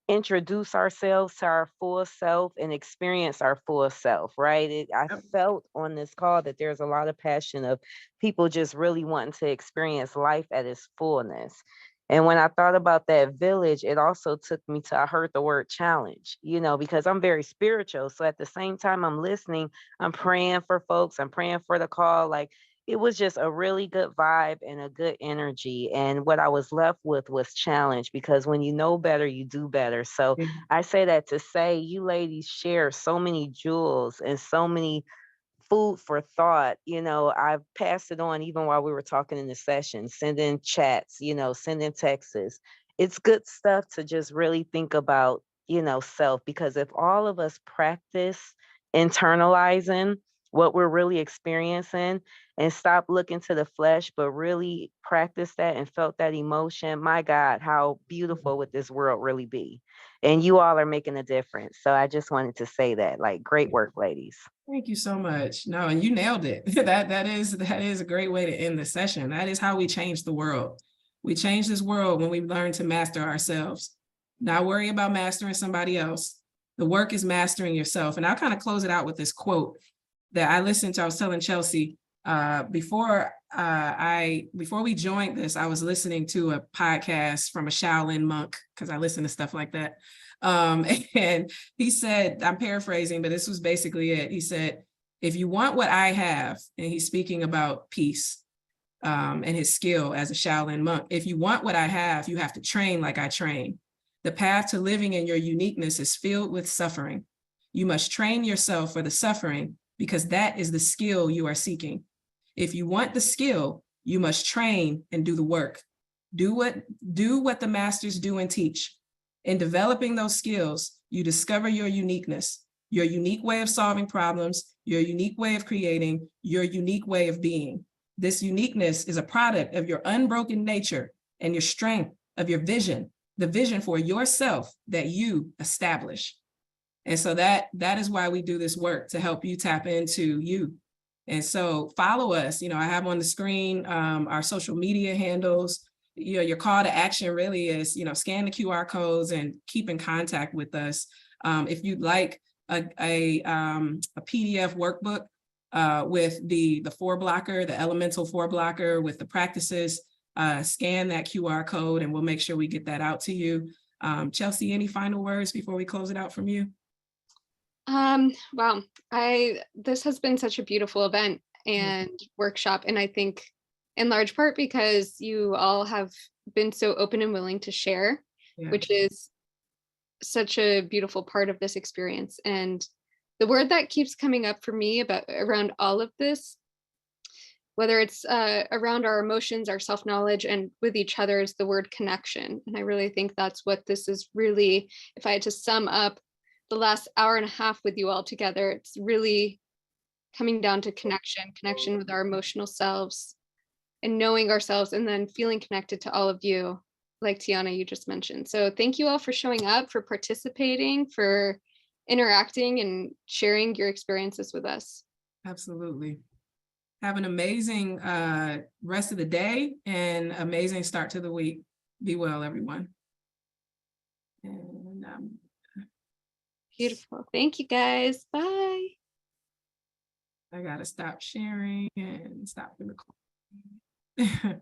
introduce ourselves to our full self and experience our full self, right? I Yep. felt on this call that there's a lot of passion of people just really wanting to experience life at its fullness. And when I thought about that village, it also took me to, I heard the word challenge, because I'm very spiritual. So at the same time I'm listening, I'm praying for folks, I'm praying for the call. Like, it was just a really good vibe and a good energy. And what I was left with was challenge, because when you know better, you do better. So Yeah. I say that to say you ladies share so many jewels and so many food for thought. I've passed it on even while we were talking in the session, sending chats, sending texts. It's good stuff to just really think about, self, because if all of us practice internalizing what we're really experiencing and stop looking to the flesh, but really practice that and felt that emotion, my God, how beautiful would this world really be? And you all are making a difference. So I just wanted to say that, like, great work, ladies. Thank you so much. No, and you nailed it. That is a great way to end the session. That is how we change the world. We change this world when we learn to master ourselves. Not worry about mastering somebody else. The work is mastering yourself. And I'll kind of close it out with this quote that I listened to. I was telling Chelsea before we joined this, I was listening to a podcast from a Shaolin monk, because I listen to stuff like that. And he said, I'm paraphrasing, but this was basically it. He said, if you want what I have, and he's speaking about peace and his skill as a Shaolin monk, if you want what I have, you have to train like I train. The path to living in your uniqueness is filled with suffering. You must train yourself for the suffering, because that is the skill you are seeking. If you want the skill, you must train and do the work. Do what the masters do and teach. In developing those skills, you discover your uniqueness, your unique way of solving problems, your unique way of creating, your unique way of being. This uniqueness is a product of your unbroken nature and your strength of your vision, the vision for yourself that you establish. And so that is why we do this work, to help you tap into you. And so follow us. I have on the screen our social media handles. Your call to action really is, scan the QR codes and keep in contact with us. If you'd like a PDF workbook with the 4-blocker, the elemental 4-blocker with the practices, scan that QR code and we'll make sure we get that out to you. Chelsea, any final words before we close it out from you? Wow. This has been such a beautiful event and workshop. And I think in large part because you all have been so open and willing to share, which is such a beautiful part of this experience. And the word that keeps coming up for me around all of this, whether it's around our emotions, our self-knowledge, and with each other, is the word connection. And I really think that's what this is really, if I had to sum up the last hour and a half with you all together, it's really coming down to connection with our emotional selves and knowing ourselves, and then feeling connected to all of you, like Tiana, you just mentioned. So thank you all for showing up, for participating, for interacting and sharing your experiences with us. Absolutely. Have an amazing rest of the day and amazing start to the week. Be well, everyone. And Beautiful. Thank you guys. Bye. I gotta stop sharing and stop the recording.